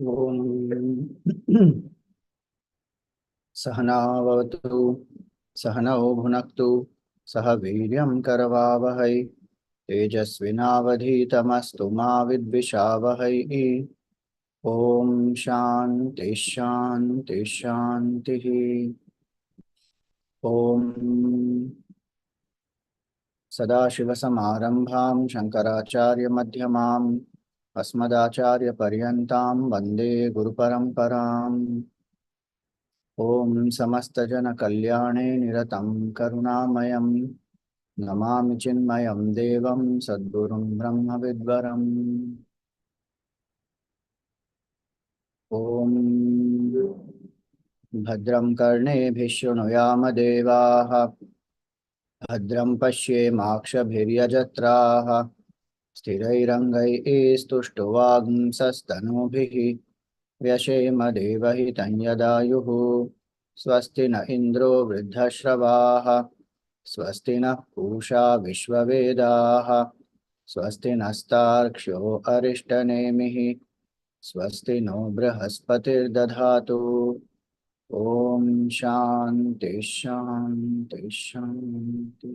ॐ सहनावतु सहनौ भुनक्तु सह वीर्यं करवावहै तेजस्विनावधीतमस्तु मा विद्विषावहै। ॐ शान्ति शान्ति शान्तिः। ॐ सदाशिवसमारम्भां शङ्कराचार्यमध्यमाम् अस्मदाचार्यपर्यन्तां वन्दे गुरुपरम्पराम्। ॐ समस्तजनकल्याणे निरतं करुणामयं नमामि चिन्मयं देवं सद्गुरुं ब्रह्मविद्वरम्। ॐ भद्रं कर्णेभिः शृणुयाम देवाः भद्रं पश्येमाक्षभिर्यजत्राः स्थिरैरङ्गैस्तुष्टुवागुंसस्तनूभिः व्यशेम देवहितं यदायुः। स्वस्ति न इन्द्रो वृद्धश्रवाः स्वस्ति नः पूषा विश्ववेदाः स्वस्ति नस्तार्क्ष्यो अरिष्टनेमिः स्वस्ति no बृहस्पतिर्दधातु। Om Shanti Shanti Shanti.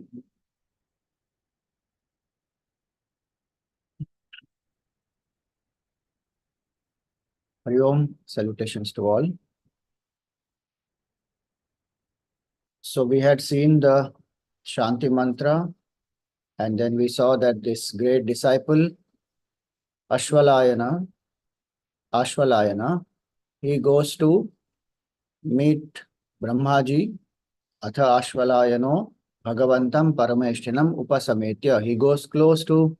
Hari Om, salutations to all. So we had seen the Shanti mantra, and then we saw that this great disciple, Ashvalayana, he goes to meet Brahmaji, Atha Ashvalayano, Bhagavantam Parameshtinam Upasametya. He goes close to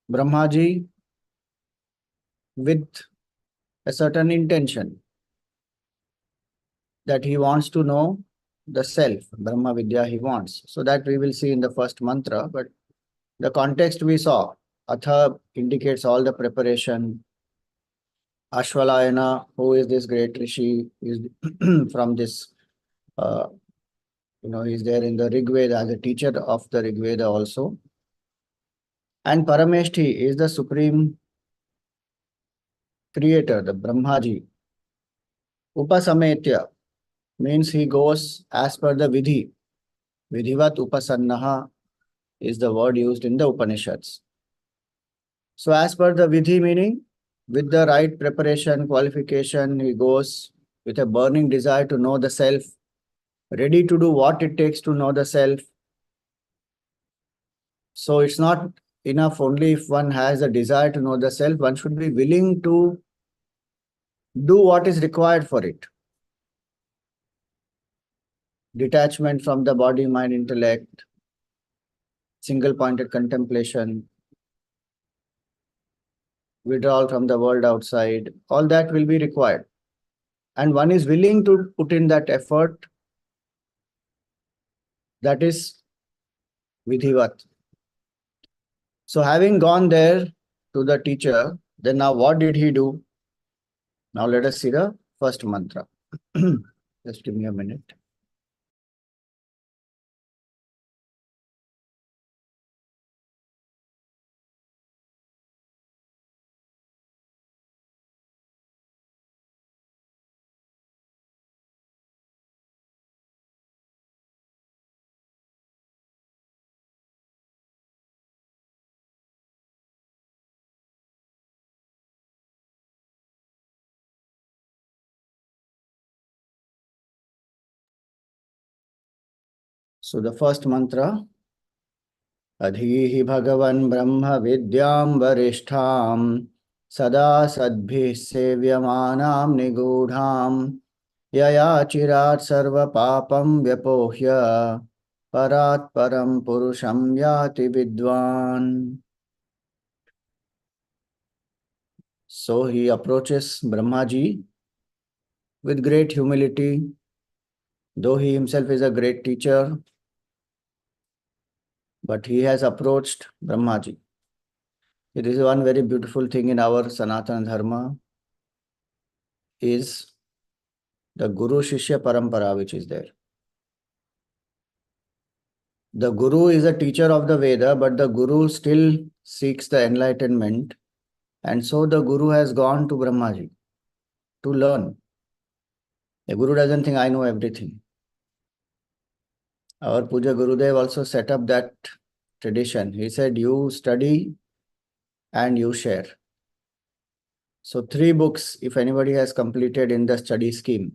Brahmaji with a certain intention that he wants to know the self, Brahma Vidya he wants. So that we will see in the first mantra, but the context we saw, Atha indicates all the preparation. Ashvalayana, who is this great Rishi, is from this, he's there in the Rig Veda as a teacher of the Rig Veda also. And Parameshti is the supreme creator, the Brahmaji. Upasametya means he goes as per the Vidhi. Vidhivat Upasannaha is the word used in the Upanishads. So as per the Vidhi meaning, with the right preparation, qualification, he goes with a burning desire to know the self, ready to do what it takes to know the self. So it's not enough only if one has a desire to know the self, one should be willing to do what is required for it. Detachment from the body, mind, intellect, single-pointed contemplation, withdrawal from the world outside, all that will be required. And one is willing to put in that effort, that is Vidhivat. So having gone there to the teacher, then now what did he do? Now let us see the first mantra. Just give me a minute. So the first mantra, Adhihi Bhagavan Brahma Vidyam Varishtham Sada Sadbhi Sevyamanam Nigudham Yaya Chirat Sarva Papam Vyapohya Parat Param Purusham Yati Vidwan. So he approaches Brahmaji with great humility, though he himself is a great teacher, but he has approached Brahmaji. It is one very beautiful thing in our Sanatana Dharma is the Guru Shishya Parampara which is there. The Guru is a teacher of the Veda, but the Guru still seeks the enlightenment, and so the Guru has gone to Brahmaji. to learn. The Guru doesn't think I know everything. Our Puja Gurudev also set up that tradition. He said, you study and you share. So 3 books, if anybody has completed in the study scheme.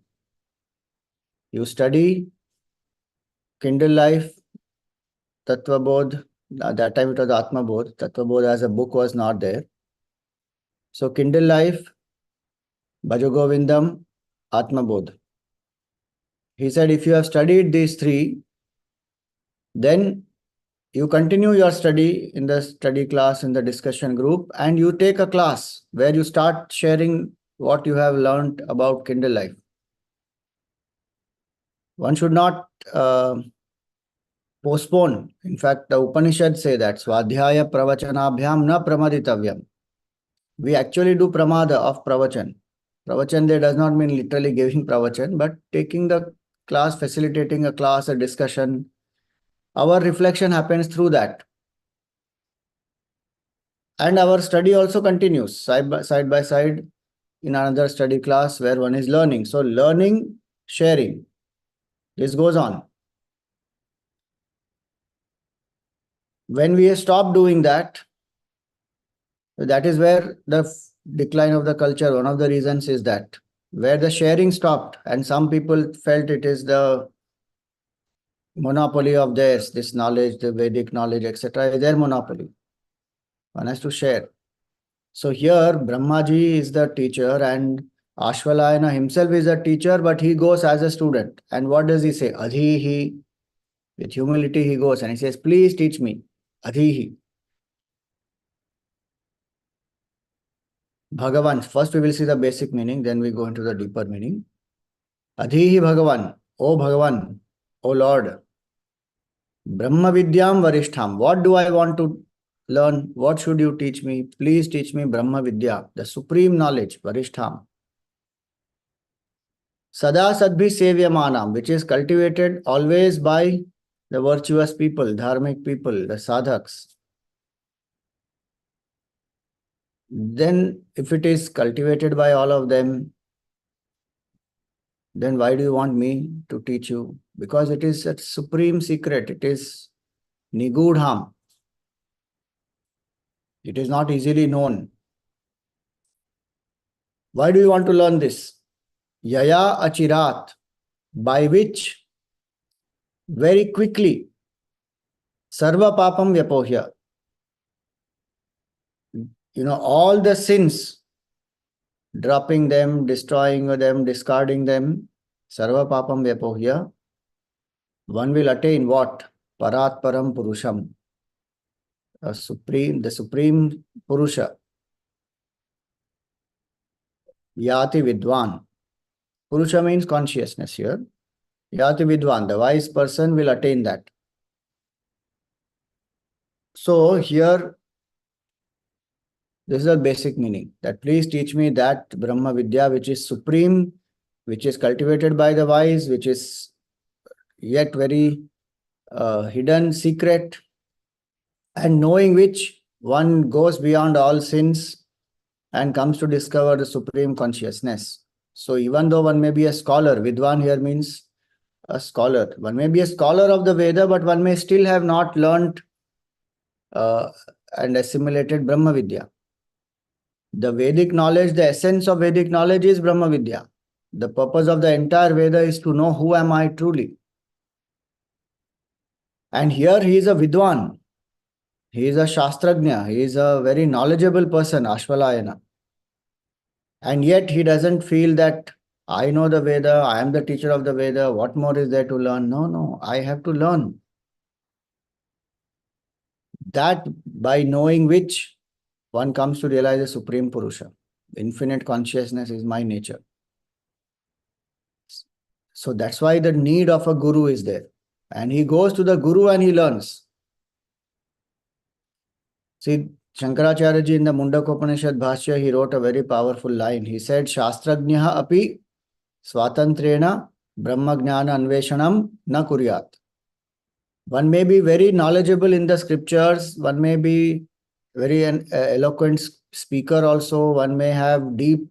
You study, Kindle Life, Tattva Bodh. At that time it was Atma Bodh. Tattva Bodh as a book was not there. So Kindle Life, Bhajo Govindam, Atma Bodh. He said, if you have studied these 3, then you continue your study in the study class, in the discussion group, and you take a class where you start sharing what you have learned about Kindle Life. One should not postpone. In fact, the Upanishad say that Swadhyaya pravachanabhyam na pramaditavyam. We actually do pramada of pravachan. Pravachan there does not mean literally giving pravachan, but taking the class, facilitating a class, a discussion. Our reflection happens through that. And our study also continues side by side in another study class where one is learning. So learning, sharing, this goes on. When we stop doing that, that is where the decline of the culture, one of the reasons is that, where the sharing stopped and some people felt it is the monopoly of theirs, this knowledge, the Vedic knowledge, etc., is their monopoly. One has to share. So here Brahmaji is the teacher and Aashvalayana himself is a teacher, but he goes as a student. And what does he say? Adhihi. With humility he goes and he says, please teach me. Adhihi. Bhagavan. First we will see the basic meaning, then we go into the deeper meaning. Adhihi Bhagavan. O Bhagavan. O Lord. Brahma Vidyam Varishtham. What do I want to learn? What should you teach me? Please teach me Brahma Vidya, the supreme knowledge, Varishtham. Sada Sadbhi Sevyamanam, which is cultivated always by the virtuous people, dharmic people, the sadhaks. Then, if it is cultivated by all of them, then why do you want me to teach you? Because it is a supreme secret. It is Nigudham. It is not easily known. Why do you want to learn this? Yaya Achirat, by which very quickly Sarva Papam Vyapohya. All the sins, dropping them, destroying them, discarding them, Sarva Papam Vyapohya, one will attain what? Parat Param Purusham. The supreme Purusha. Yati Vidwan. Purusha means consciousness here. Yati Vidwan, the wise person will attain that. So here, this is the basic meaning, that please teach me that Brahma Vidya which is supreme, which is cultivated by the wise, which is yet very hidden, secret, and knowing which one goes beyond all sins and comes to discover the supreme consciousness. So even though one may be a scholar, Vidwan here means a scholar. One may be a scholar of the Veda, but one may still have not learnt and assimilated Brahma Vidya. The Vedic knowledge, the essence of Vedic knowledge is Brahma Vidya. The purpose of the entire Veda is to know who am I truly. And here he is a Vidwan. He is a Shastrajna. He is a very knowledgeable person, Aashvalayana. And yet he doesn't feel that I know the Veda, I am the teacher of the Veda, what more is there to learn? No, I have to learn. That by knowing which one comes to realize the Supreme Purusha. Infinite consciousness is my nature. So that's why the need of a guru is there. And he goes to the guru and he learns. See, Shankaracharya ji in the Mundaka Upanishad Bhashya, he wrote a very powerful line. He said, Shastrajnyaha api swatantrena brahmajnana anveshanam na kuryat. One may be very knowledgeable in the scriptures, one may be very eloquent speaker also, one may have deep,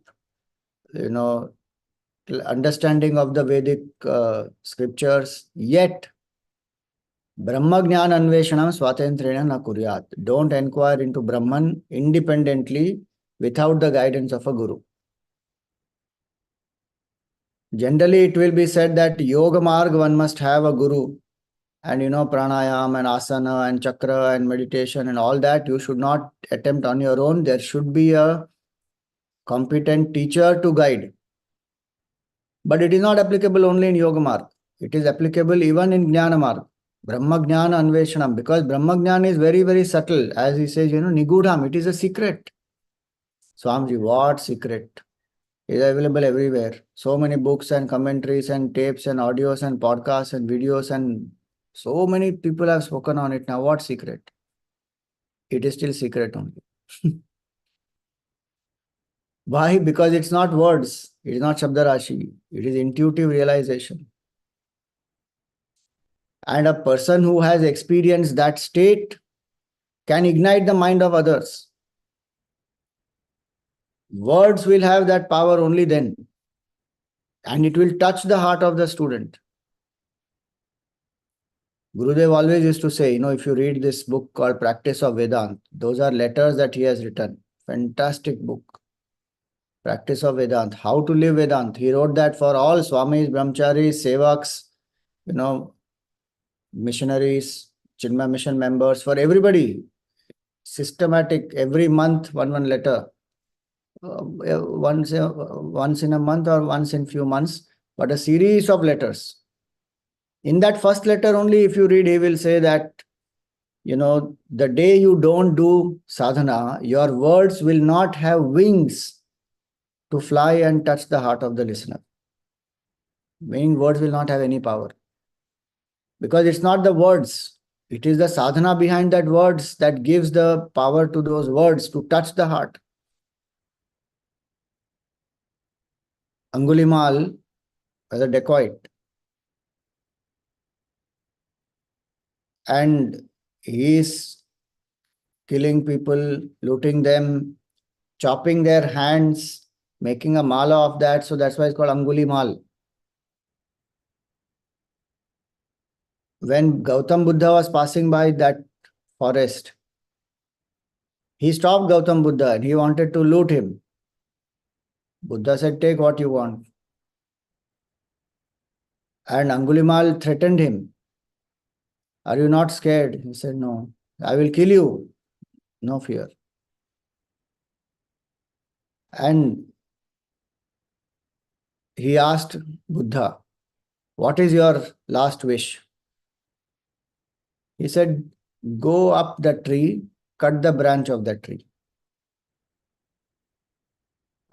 understanding of the Vedic scriptures, yet Brahma Jnana Anveshanam Swatantrena na kuryat. Don't inquire into Brahman independently without the guidance of a guru. Generally, it will be said that Yoga Marg one must have a guru, and pranayam and asana and chakra and meditation and all that you should not attempt on your own. There should be a competent teacher to guide. But it is not applicable only in Yoga Marg. It is applicable even in Jnana Marg. Brahma Jnana Anveshanam. Because Brahma Jnana is very, very subtle. As he says, Nigudham. It is a secret. Swamiji, what secret? It is available everywhere. So many books and commentaries and tapes and audios and podcasts and videos, and so many people have spoken on it. Now, what secret? It is still secret only. Why? Because it's not words. It is not Shabdarashi. It is intuitive realization. And a person who has experienced that state can ignite the mind of others. Words will have that power only then. And it will touch the heart of the student. Gurudev always used to say, if you read this book called Practice of Vedant, those are letters that he has written. Fantastic book. Practice of Vedant. How to live Vedant. He wrote that for all Swamis, Brahmacharis, Sevaks, missionaries, Chinmay mission members, for everybody. Systematic, every month, one letter. Once in a month or once in few months, but a series of letters. In that first letter only, if you read, he will say that, the day you don't do sadhana, your words will not have wings to fly and touch the heart of the listener. Meaning words will not have any power. Because it's not the words, it is the sadhana behind that words that gives the power to those words to touch the heart. Angulimal was a dacoit. And he is killing people, looting them, chopping their hands, making a mala of that. So that's why it's called Angulimal. When Gautam Buddha was passing by that forest, he stopped Gautam Buddha and he wanted to loot him. Buddha said, take what you want. And Angulimal threatened him. Are you not scared? He said, no. I will kill you. No fear. And he asked Buddha, what is your last wish? He said, go up the tree, cut the branch of the tree.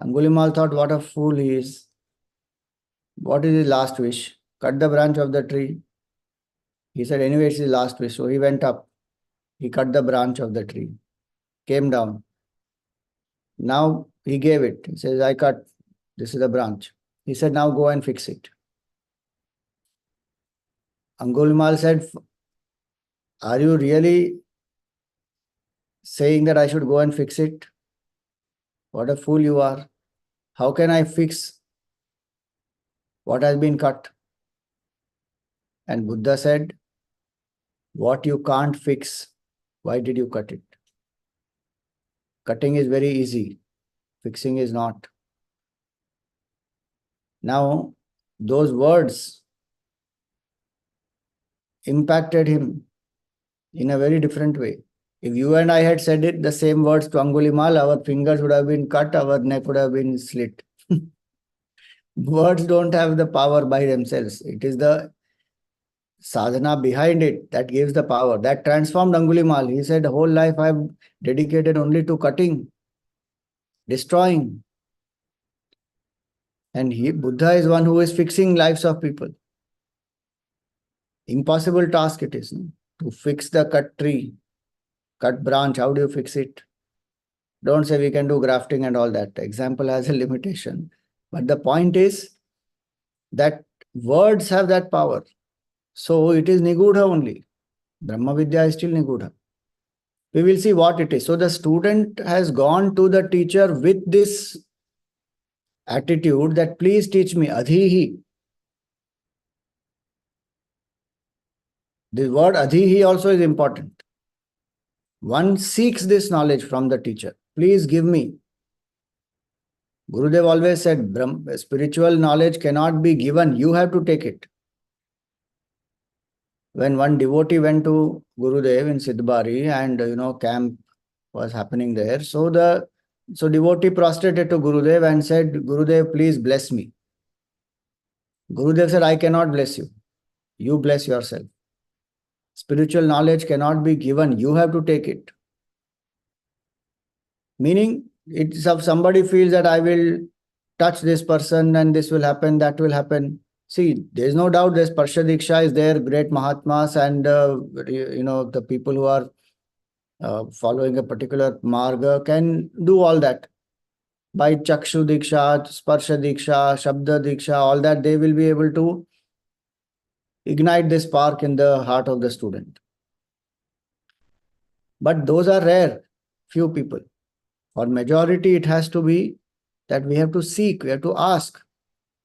Angulimal thought, what a fool he is. What is his last wish? Cut the branch of the tree. He said, anyway, it's his last wish. So he went up. He cut the branch of the tree. Came down. Now he gave it. He says, I cut. This is the branch. He said, now go and fix it. Angulimal said, are you really saying that I should go and fix it? What a fool you are. How can I fix what has been cut? And Buddha said, what you can't fix, why did you cut it? Cutting is very easy. Fixing is not. Now, those words impacted him in a very different way. If you and I had said it, the same words to Angulimal, our fingers would have been cut, our neck would have been slit. Words don't have the power by themselves. It is the sadhana behind it that gives the power. That transformed Angulimal. He said, whole life I have dedicated only to cutting, destroying. And Buddha is one who is fixing lives of people. Impossible task it is, no? To fix the cut tree, cut branch. How do you fix it? Don't say we can do grafting and all that. Example has a limitation. But the point is that words have that power. So it is Nigudha only. Brahma Vidya is still Nigudha. We will see what it is. So the student has gone to the teacher with this attitude that please teach me, adhihi. The word adhihi also is important. One seeks this knowledge from the teacher. Please give me. Gurudev always said, spiritual knowledge cannot be given, you have to take it. When one devotee went to Gurudev in Sidbari and camp was happening there, so devotee prostrated to Gurudev and said, Gurudev, please bless me. Gurudev said, I cannot bless you. You bless yourself. Spiritual knowledge cannot be given, you have to take it. Meaning, if somebody feels that I will touch this person and this will happen, that will happen. See, there is no doubt this Parsha Diksha is there, great Mahatmas and the people who are following a particular marga can do all that. By Chakshu Diksha, Sparsha Diksha, Shabda Diksha, all that, they will be able to ignite this spark in the heart of the student. But those are rare, few people. For majority, it has to be that we have to seek, we have to ask.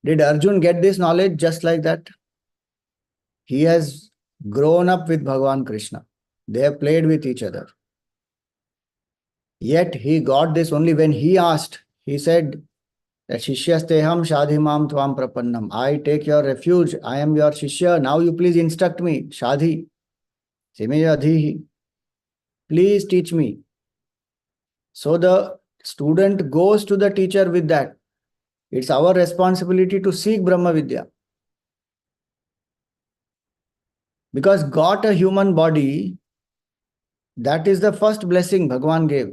Did Arjun get this knowledge just like that? He has grown up with Bhagavan Krishna. They have played with each other. Yet he got this only when he asked. He said that Shishyasteham Shadhimam Tvam Prapannam. I take your refuge. I am your Shishya. Now you please instruct me. Shadhi. Simeyadhihi. Please teach me. So the student goes to the teacher with that. It's our responsibility to seek Brahma Vidya. Because got a human body, that is the first blessing Bhagavan gave.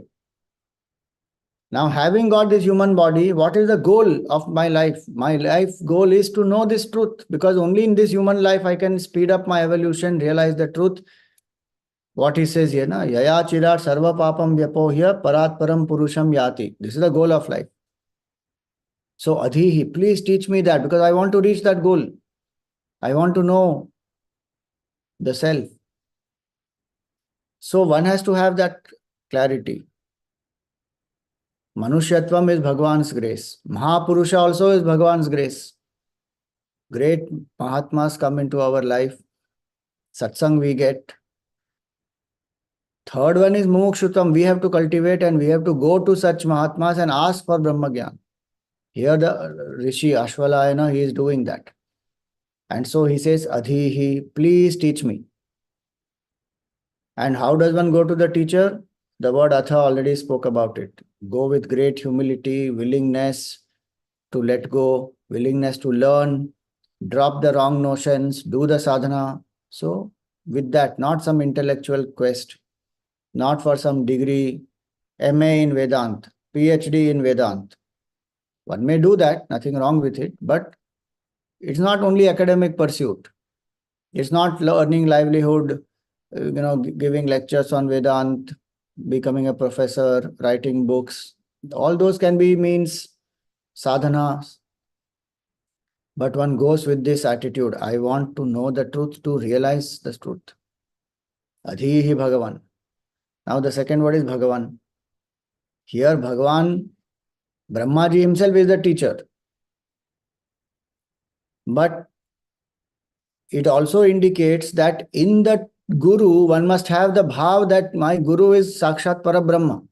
Now, having got this human body, what is the goal of my life? My life goal is to know this truth, because only in this human life I can speed up my evolution, realize the truth. What he says here, na? Yaya chirat sarva papam vyapohya parat param purusham yati. This is the goal of life. So, Adhihi, please teach me that, because I want to reach that goal. I want to know the self. So, one has to have that clarity. Manushyatvam is Bhagavan's grace. Mahapurusha also is Bhagavan's grace. Great Mahatmas come into our life. Satsang we get. Third one is Mukshutam. We have to cultivate and we have to go to such Mahatmas and ask for Brahma Gyan. Here the Rishi Aashvalayana, he is doing that. And so he says, Adhihi, please teach me. And how does one go to the teacher? The word Atha already spoke about it. Go with great humility, willingness to let go, willingness to learn, drop the wrong notions, do the sadhana. So, with that, not some intellectual quest, not for some degree, MA in Vedant, PhD in Vedant. One may do that, nothing wrong with it, but it's not only academic pursuit. It's not earning livelihood, giving lectures on Vedant, becoming a professor, writing books. All those can be means sadhana. But one goes with this attitude, I want to know the truth, to realize the truth. Adhihi Bhagavan. Now the second word is Bhagavan. Here Bhagavan, Brahmaji himself is the teacher. But it also indicates that in the Guru, one must have the bhav that my Guru is Sakshat Parabrahma.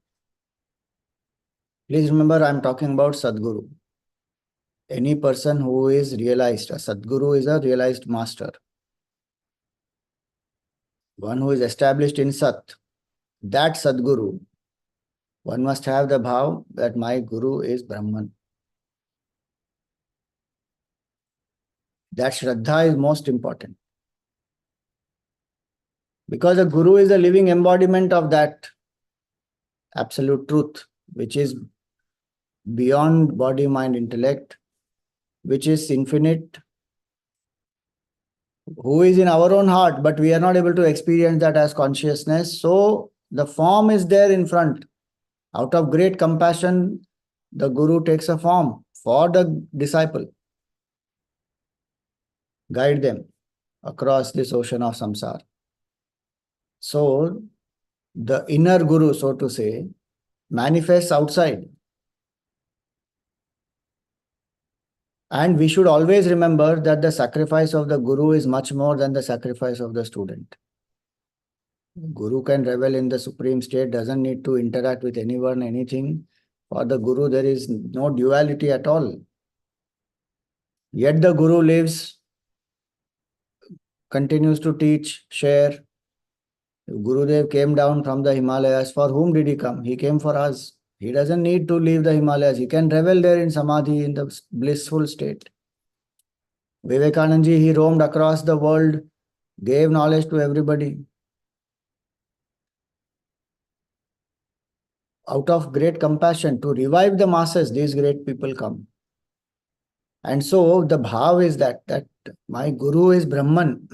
Please remember, I am talking about Sadguru. Any person who is realized, a Sadguru is a realized master. One who is established in Sat, that Sadguru, one must have the bhav that my Guru is Brahman. That Shraddha is most important. Because the Guru is a living embodiment of that absolute truth, which is beyond body, mind, intellect, which is infinite, who is in our own heart, but we are not able to experience that as consciousness. So the form is there in front. Out of great compassion, the Guru takes a form for the disciple. Guide them across this ocean of samsara. So the inner Guru, so to say, manifests outside. And we should always remember that the sacrifice of the guru is much more than the sacrifice of the student. Guru can revel in the supreme state, doesn't need to interact with anyone, anything. For the guru, there is no duality at all. Yet the guru lives, continues to teach, share. Gurudev came down from the Himalayas. For whom did he come? He came for us. He doesn't need to leave the Himalayas. He can revel there in samadhi, in the blissful state. Vivekananda, he roamed across the world, gave knowledge to everybody. Out of great compassion to revive the masses, these great people come. And so the bhav is that my guru is Brahman.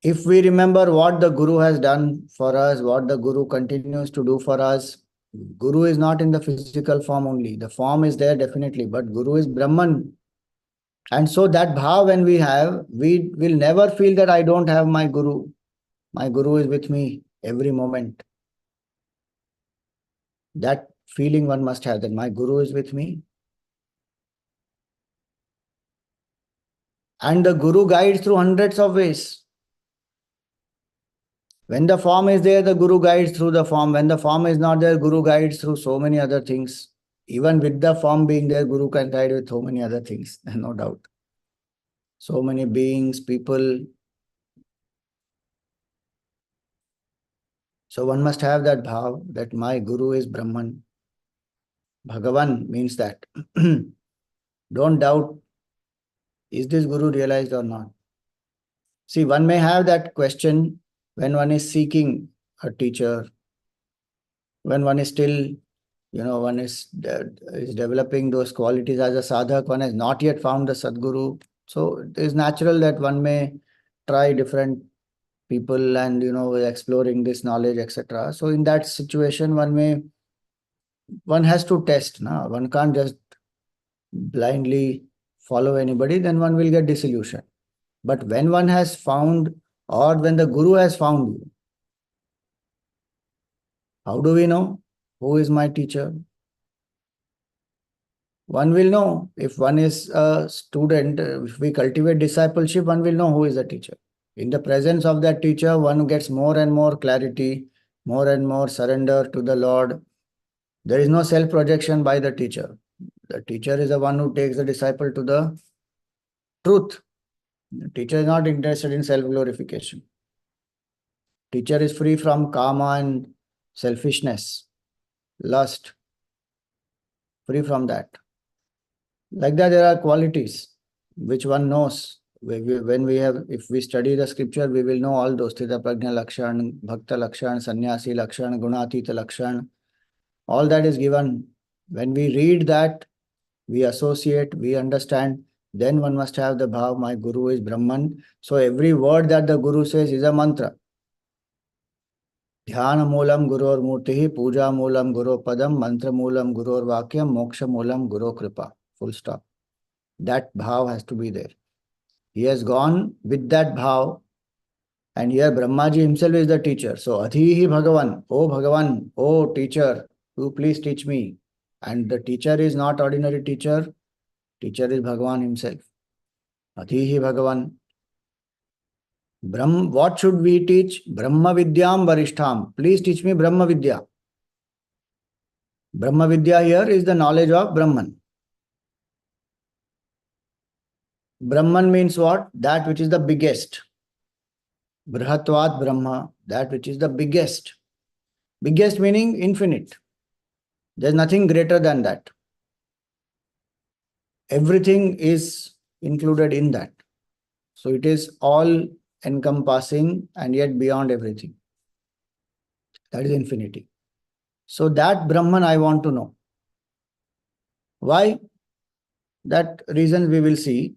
If we remember what the guru has done for us, what the guru continues to do for us, guru is not in the physical form only. The form is there definitely, but guru is Brahman. And so that bhav when we have, we will never feel that I don't have my guru. My guru is with me every moment. That feeling one must have, that my guru is with me. And the guru guides through hundreds of ways. When the form is there, the guru guides through the form. When the form is not there, guru guides through so many other things. Even with the form being there, guru can guide with so many other things, no doubt. So many beings, people. So one must have that bhav that my guru is Brahman. Bhagavan means that. Don't doubt, is this guru realized or not? See, one may have that question when one is seeking a teacher, when one is still, one is developing those qualities as a sadhak, one has not yet found the Sadguru. So it is natural that one may try different people and, exploring this knowledge, etc. So in that situation, one has to test. No? One can't just blindly follow anybody, then one will get disillusioned. But when one has found, or when the guru has found you, how do we know who is my teacher? One will know if one is a student, if we cultivate discipleship, one will know who is the teacher. In the presence of that teacher, one gets more and more clarity, more and more surrender to the Lord. There is no self-projection by the teacher. The teacher is the one who takes the disciple to the truth. The teacher is not interested in self-glorification. Teacher is free from karma and selfishness, lust, free from that. Like that, there are qualities which one knows. If we study the scripture, we will know all those. Sthita Prajna Lakshan, Bhakta Lakshan, Sannyasi Lakshan, Gunatita Lakshan. All that is given. When we read that, we associate, we understand, then one must have the bhav, my guru is Brahman. So every word that the guru says is a mantra. Dhyana moolam guror murtihi, puja moolam guru padam, mantra moolam guror vakyam, moksha moolam guru kripa. Full stop. That bhav has to be there. He has gone with that bhav, and here Brahmaji himself is the teacher. So Adhihi Bhagavan, oh teacher, you please teach me. And the teacher is not ordinary teacher is Bhagavan himself. Adhihi Bhagavan. What should we teach? Brahma Vidyam Varishtham. Please teach me Brahma Vidya. Brahma Vidya here is the knowledge of Brahman. Brahman means what? That which is the biggest. Brihatvat Brahma, that which is the biggest. Biggest meaning infinite. There is nothing greater than that. Everything is included in that. So it is all encompassing and yet beyond everything. That is infinity. So that Brahman I want to know. Why? That reason we will see.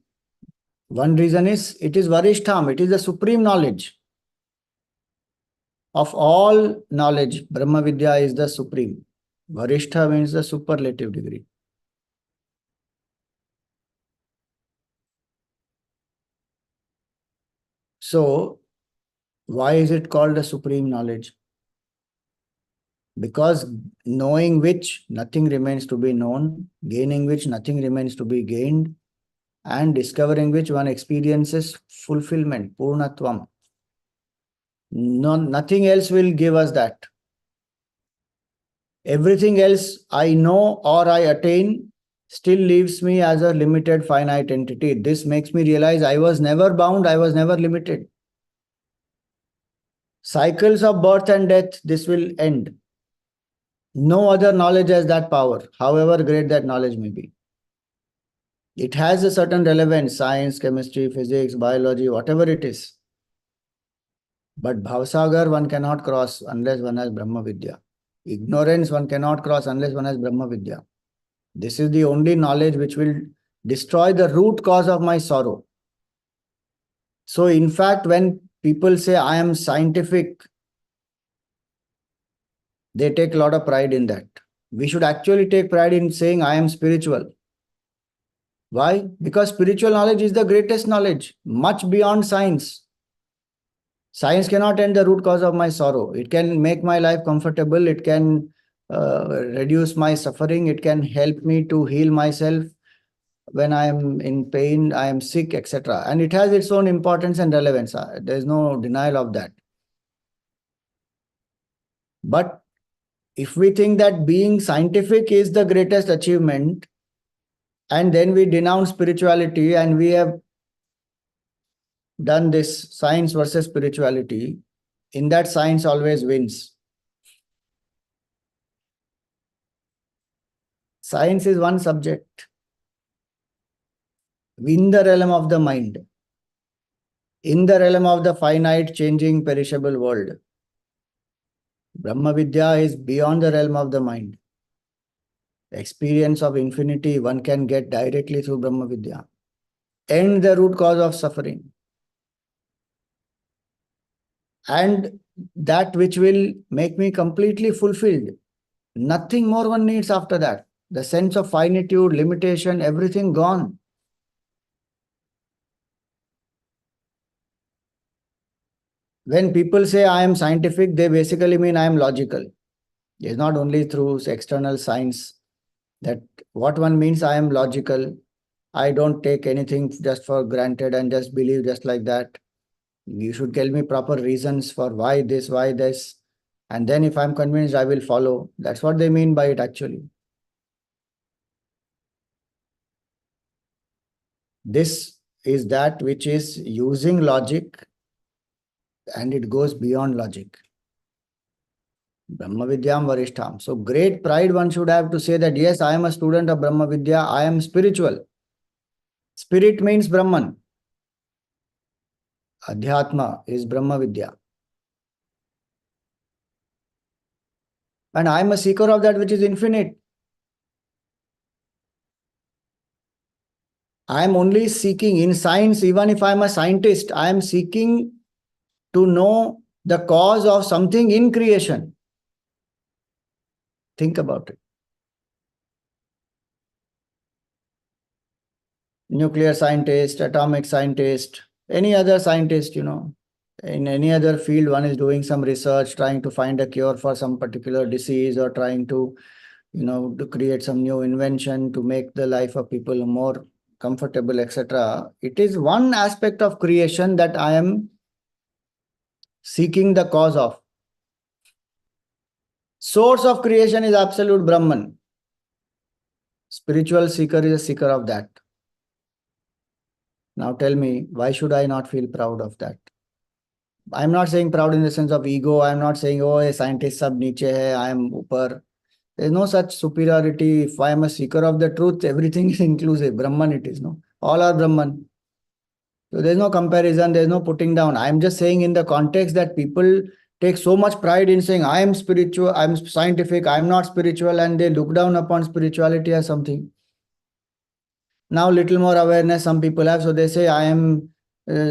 One reason is it is Varishtham, it is the supreme knowledge. Of all knowledge, Brahma Vidya is the supreme. Varishtha means the superlative degree. So, why is it called the supreme knowledge? Because knowing which nothing remains to be known, gaining which nothing remains to be gained, and discovering which one experiences fulfillment, purnatvam. No, nothing else will give us that. Everything else I know or I attain still leaves me as a limited finite entity. This makes me realize I was never bound, I was never limited. Cycles of birth and death, this will end. No other knowledge has that power, however great that knowledge may be. It has a certain relevance, science, chemistry, physics, biology, whatever it is. But Bhavsagar one cannot cross unless one has Brahma Vidya. Ignorance one cannot cross unless one has Brahma Vidya. This is the only knowledge which will destroy the root cause of my sorrow. So in fact, when people say I am scientific, they take a lot of pride in that. We should actually take pride in saying I am spiritual. Why? Because spiritual knowledge is the greatest knowledge, much beyond science. Science cannot end the root cause of my sorrow. It can make my life comfortable. It can reduce my suffering. It can help me to heal myself when I am in pain, I am sick, etc. And it has its own importance and relevance. There is no denial of that. But if we think that being scientific is the greatest achievement, and then we denounce spirituality, and we have done this science versus spirituality, in that science always wins. Science is one subject in the realm of the mind, in the realm of the finite, changing, perishable world. Brahma Vidya is beyond the realm of the mind. Experience of infinity one can get directly through Brahma Vidya. End the root cause of suffering. And that which will make me completely fulfilled. Nothing more one needs after that. The sense of finitude, limitation, everything gone. When people say I am scientific, they basically mean I am logical. It's not only through external science that what one means I am logical. I don't take anything just for granted and just believe just like that. You should tell me proper reasons for why this. And then if I'm convinced, I will follow. That's what they mean by it actually. This is that which is using logic, and it goes beyond logic. Brahma Vidyam Varishtham. So great pride one should have to say that yes, I am a student of Brahma Vidya, I am spiritual. Spirit means Brahman. Adhyatma is Brahma Vidya. And I am a seeker of that which is infinite. I am only seeking in science, even if I am a scientist, I am seeking to know the cause of something in creation. Think about it. Nuclear scientist, atomic scientist, any other scientist, in any other field, one is doing some research, trying to find a cure for some particular disease or trying to, to create some new invention to make the life of people more comfortable, etc. It is one aspect of creation that I am seeking the cause of. Source of creation is absolute Brahman. Spiritual seeker is a seeker of that. Now tell me, why should I not feel proud of that? I'm not saying proud in the sense of ego. I'm not saying, oh, a scientist sab niche hai, I am upar. There's no such superiority. If I am a seeker of the truth, everything is inclusive. Brahman it is, no? All are Brahman. So there's no comparison, there's no putting down. I'm just saying in the context that people take so much pride in saying, I am spiritual, I'm scientific, I'm not spiritual, and they look down upon spirituality as something. Now, little more awareness some people have, so they say, I am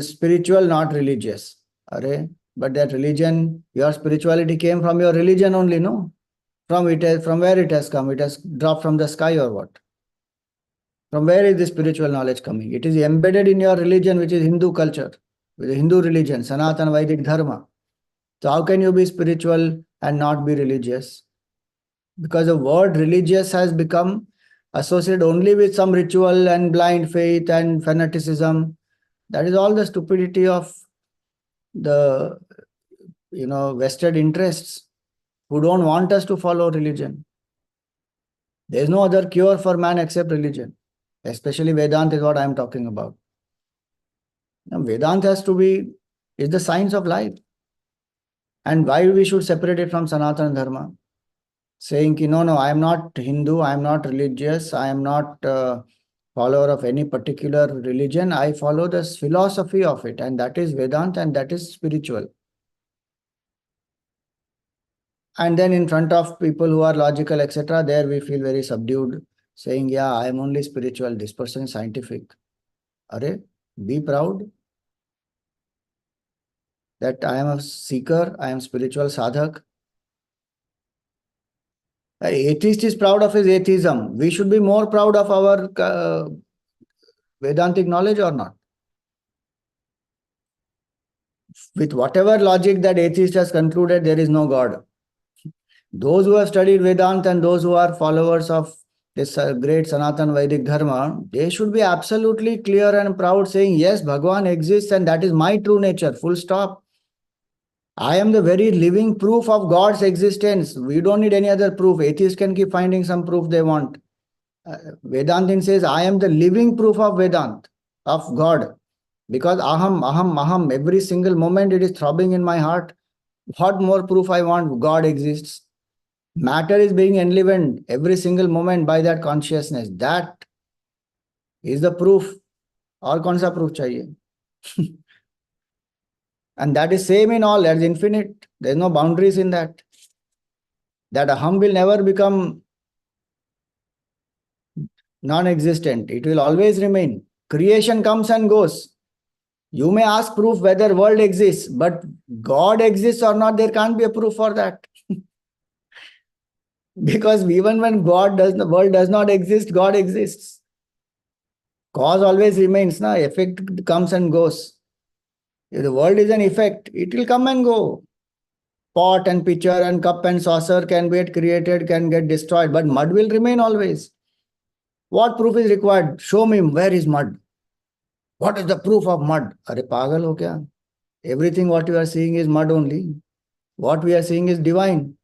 spiritual, not religious. But that religion, your spirituality came from your religion only, no? From where it has come? It has dropped from the sky or what? From where is the spiritual knowledge coming? It is embedded in your religion, which is Hindu culture, with the Hindu religion, Sanatana Vedic Dharma. So how can you be spiritual and not be religious? Because the word religious has become associated only with some ritual and blind faith and fanaticism. That is all the stupidity of the vested interests who don't want us to follow religion. There is no other cure for man except religion. Especially Vedanta is what I am talking about. Now, Vedanta has to be is the science of life. And why we should separate it from Sanatana Dharma? Saying, no, I am not Hindu, I am not religious, I am not follower of any particular religion. I follow the philosophy of it, and that is Vedanta, and that is spiritual. And then in front of people who are logical, etc., there we feel very subdued, saying, yeah, I am only spiritual, this person is scientific. Are, be proud that I am a seeker, I am spiritual sadhak. An atheist is proud of his atheism. We should be more proud of our Vedantic knowledge or not? With whatever logic that atheist has concluded, there is no God. Those who have studied Vedanta and those who are followers of this great Sanatan Vedic Dharma, they should be absolutely clear and proud, saying, yes, Bhagavan exists and that is my true nature, full stop. I am the very living proof of God's existence. We don't need any other proof. Atheists can keep finding some proof they want. Vedantin says, I am the living proof of Vedant, of God. Because aham, aham, aham, every single moment it is throbbing in my heart. What more proof I want? God exists. Matter is being enlivened every single moment by that consciousness. That is the proof. और कौन सा proof चाहिए? And that is same in all. That is infinite. There is no boundaries in that. That aham will never become non-existent. It will always remain. Creation comes and goes. You may ask proof whether world exists, but God exists or not, there can't be a proof for that. Because even when the world does not exist, God exists. Cause always remains, na? Effect comes and goes. If the world is an effect, it will come and go. Pot and pitcher and cup and saucer can get created, can get destroyed, but mud will remain always. What proof is required? Show me where is mud. What is the proof of mud? Are pagal ho kya? Everything what you are seeing is mud only. What we are seeing is divine.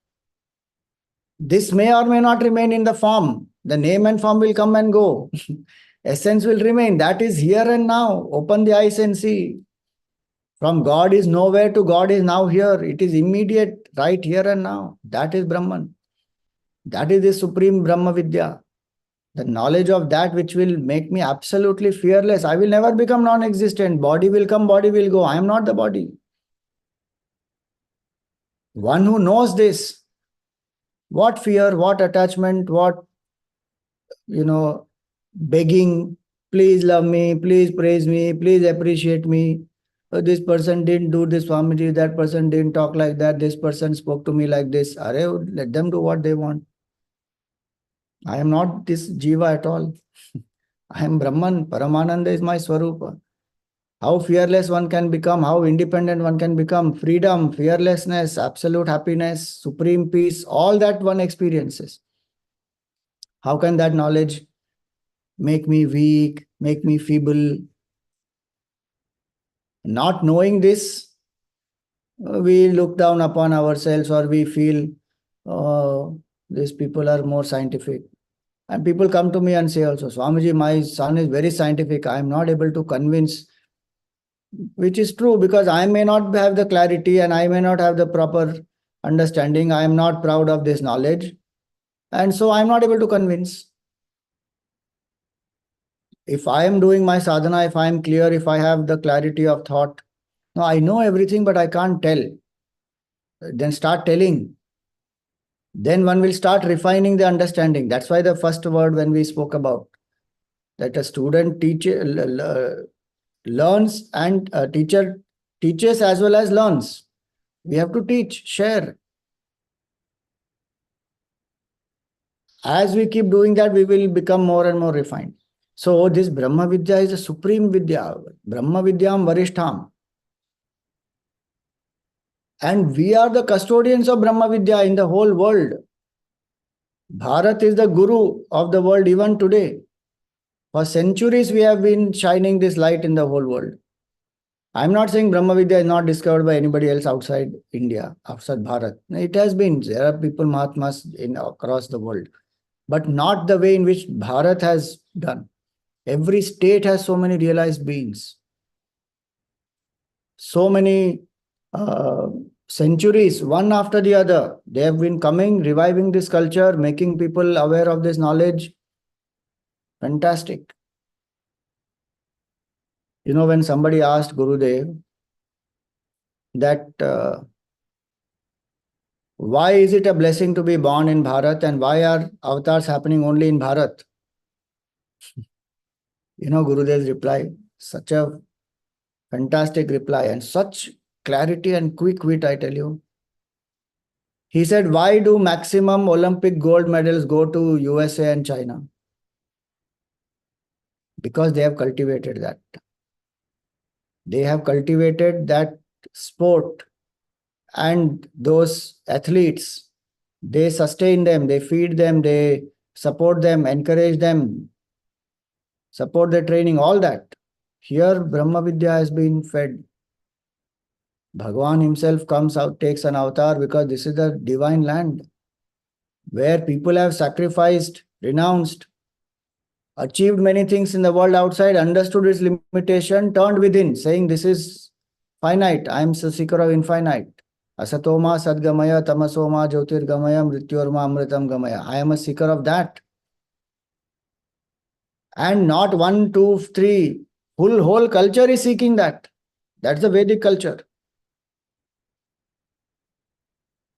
This may or may not remain in the form. The name and form will come and go. Essence will remain. That is here and now. Open the eyes and see. From God is nowhere to God is now here. It is immediate, right here and now. That is Brahman. That is the supreme Brahma Vidya. The knowledge of that which will make me absolutely fearless. I will never become non-existent. Body will come, body will go. I am not the body. One who knows this, what fear, what attachment, what, begging, please love me, please praise me, please appreciate me. This person didn't do this for me, that person didn't talk like that, this person spoke to me like this. Let them do what they want. I am not this Jiva at all. I am Brahman. Paramananda is my Swarupa. How fearless one can become, how independent one can become, freedom, fearlessness, absolute happiness, supreme peace, all that one experiences. How can that knowledge make me weak, make me feeble? Not knowing this, we look down upon ourselves or we feel, oh, these people are more scientific. And people come to me and say also, Swamiji, my son is very scientific. I am not able to convince, which is true because I may not have the clarity and I may not have the proper understanding. I am not proud of this knowledge. And so I am not able to convince. If I am doing my sadhana, if I am clear, if I have the clarity of thought, no, I know everything, but I can't tell. Then start telling. Then one will start refining the understanding. That's why the first word when we spoke about that a student learns and a teacher teaches as well as learns. We have to teach, share. As we keep doing that, we will become more and more refined. So this Brahma Vidya is a supreme Vidya. Brahma Vidyam Varishtham. And we are the custodians of Brahma Vidya in the whole world. Bharat is the guru of the world even today. For centuries, we have been shining this light in the whole world. I'm not saying Brahma Vidya is not discovered by anybody else outside India, outside Bharat. It has been. There are people, Mahatmas, across the world, but not the way in which Bharat has done. Every state has so many realized beings, so many uh, centuries, one after the other. They have been coming, reviving this culture, making people aware of this knowledge. Fantastic. You know, when somebody asked Gurudev that why is it a blessing to be born in Bharat and why are avatars happening only in Bharat? You know, Gurudev's reply, such a fantastic reply and such clarity and quick wit, I tell you. He said, why do maximum Olympic gold medals go to USA and China? Because they have cultivated that. They have cultivated that sport, and those athletes, they sustain them, they feed them, they support them, encourage them, support their training, all that. Here, Brahma Vidya has been fed. Bhagwan himself comes out, takes an avatar because this is the divine land where people have sacrificed, renounced, achieved many things in the world outside, understood its limitation, turned within, saying, this is finite. I am the seeker of infinite. Asatoma sadgamaya tamasoma jyotirgamaya mrityorma amritam gamaya. I am a seeker of that. And not one, two, three. Whole culture is seeking that. That's the Vedic culture.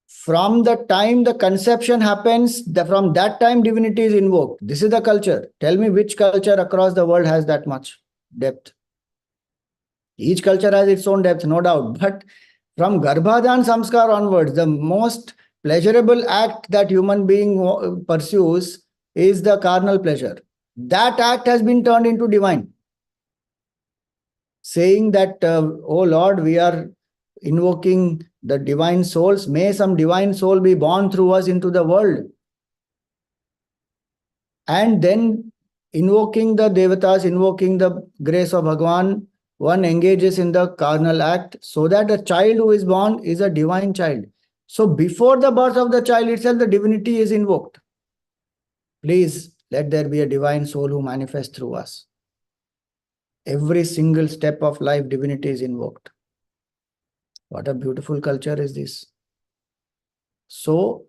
From the time the conception happens, from that time divinity is invoked. This is the culture. Tell me which culture across the world has that much depth. Each culture has its own depth, no doubt. But from Garbhadhan Samskar onwards, the most pleasurable act that human being pursues is the carnal pleasure. That act has been turned into divine. Saying that, oh Lord, we are invoking the divine souls. May some divine soul be born through us into the world. And then invoking the devatas, invoking the grace of Bhagwan, one engages in the carnal act so that the child who is born is a divine child. So before the birth of the child itself, the divinity is invoked. Please let there be a divine soul who manifests through us. Every single step of life, divinity is invoked. What a beautiful culture is this. So,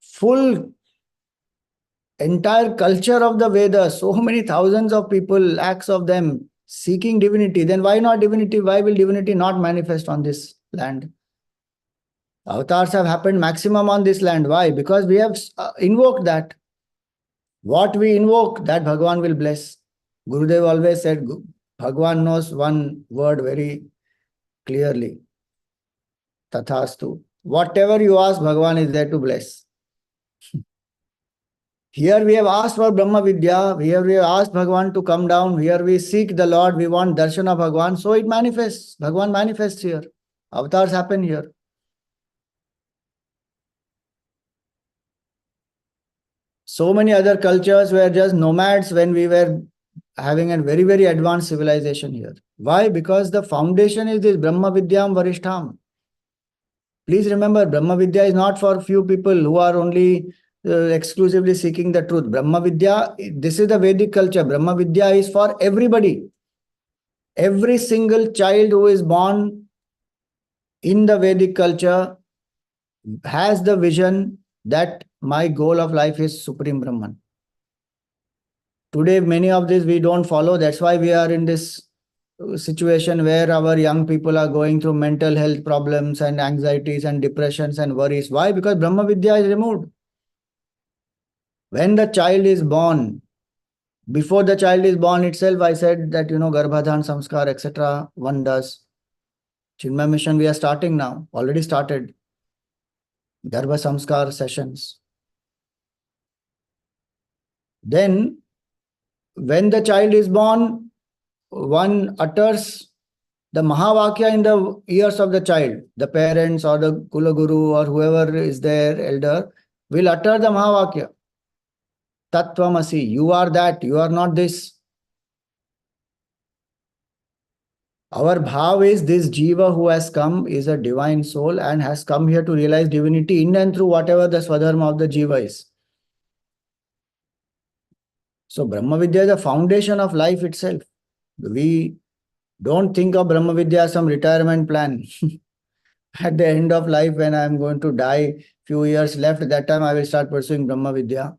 full entire culture of the Vedas, so many thousands of people, lakhs of them seeking divinity. Then why not divinity? Why will divinity not manifest on this land? Avatars have happened maximum on this land. Why? Because we have invoked that. What we invoke, that Bhagwan will bless. Gurudev always said, Bhagwan knows one word very clearly. Tathastu. Whatever you ask, Bhagwan is there to bless. Here we have asked for Brahma Vidya. Here we have asked Bhagwan to come down. Here we seek the Lord. We want darshan of Bhagwan. So it manifests. Bhagwan manifests here. Avatars happen here. So many other cultures were just nomads when we were having a very, very advanced civilization here. Why? Because the foundation is this Brahma Vidyam Varishtham. Please remember, Brahma Vidya is not for few people who are only exclusively seeking the truth. Brahma Vidya, this is the Vedic culture. Brahma Vidya is for everybody. Every single child who is born in the Vedic culture has the vision that my goal of life is Supreme Brahman. Today, many of this we don't follow. That's why we are in this situation where our young people are going through mental health problems and anxieties and depressions and worries. Why? Because Brahma Vidya is removed. When the child is born, before the child is born itself, I said that, Garbhadhan, Samskar, etc. one does. Chinmay Mission, we are starting now, already started. Garbha Samskar sessions. Then, when the child is born, one utters the Mahavakya in the ears of the child. The parents or the Kula Guru or whoever is there, elder, will utter the Mahavakya. Tattvamasi. You are that. You are not this. Our bhav is this jiva who has come is a divine soul and has come here to realize divinity in and through whatever the swadharma of the jiva is. So Brahma Vidya is the foundation of life itself. We don't think of Brahma Vidya as some retirement plan. At the end of life, when I am going to die, few years left, that time I will start pursuing Brahma Vidya.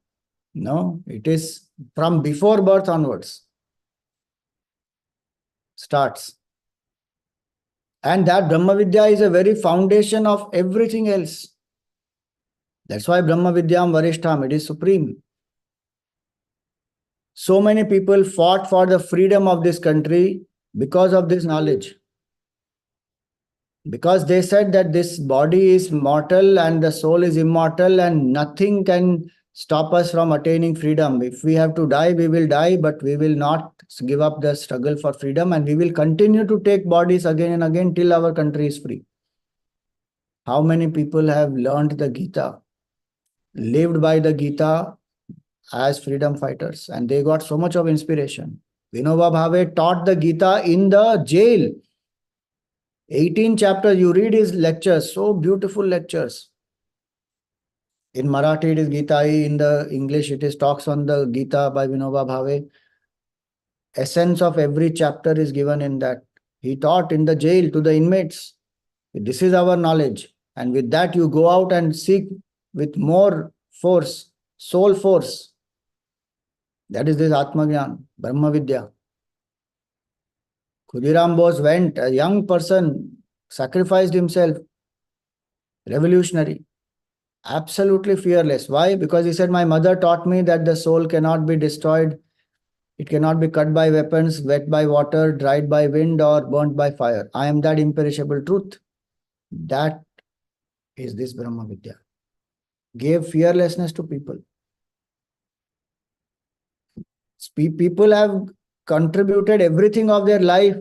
No, it is from before birth onwards. Starts. And that Brahma Vidya is a very foundation of everything else. That's why Brahma Vidyam Varishtham, it is supreme. So many people fought for the freedom of this country because of this knowledge. Because they said that this body is mortal and the soul is immortal and nothing can stop us from attaining freedom. If we have to die, we will die, but we will not give up the struggle for freedom and we will continue to take bodies again and again till our country is free. How many people have learned the Gita, lived by the Gita as freedom fighters, and they got so much of inspiration. Vinoba Bhave taught the Gita in the jail. 18 chapters, you read his lectures, so beautiful lectures. In Marathi, it is Gita. In the English, it is Talks on the Gita by Vinoba Bhave. Essence of every chapter is given in that. He taught in the jail to the inmates. This is our knowledge. And with that, you go out and seek with more force, soul force. That is this Atmagyan, Brahma Vidya. Khudiram Bose went, a young person, sacrificed himself, revolutionary, absolutely fearless. Why? Because he said, my mother taught me that the soul cannot be destroyed. It cannot be cut by weapons, wet by water, dried by wind, or burnt by fire. I am that imperishable truth. That is this Brahma Vidya. Gave fearlessness to people. People have contributed everything of their life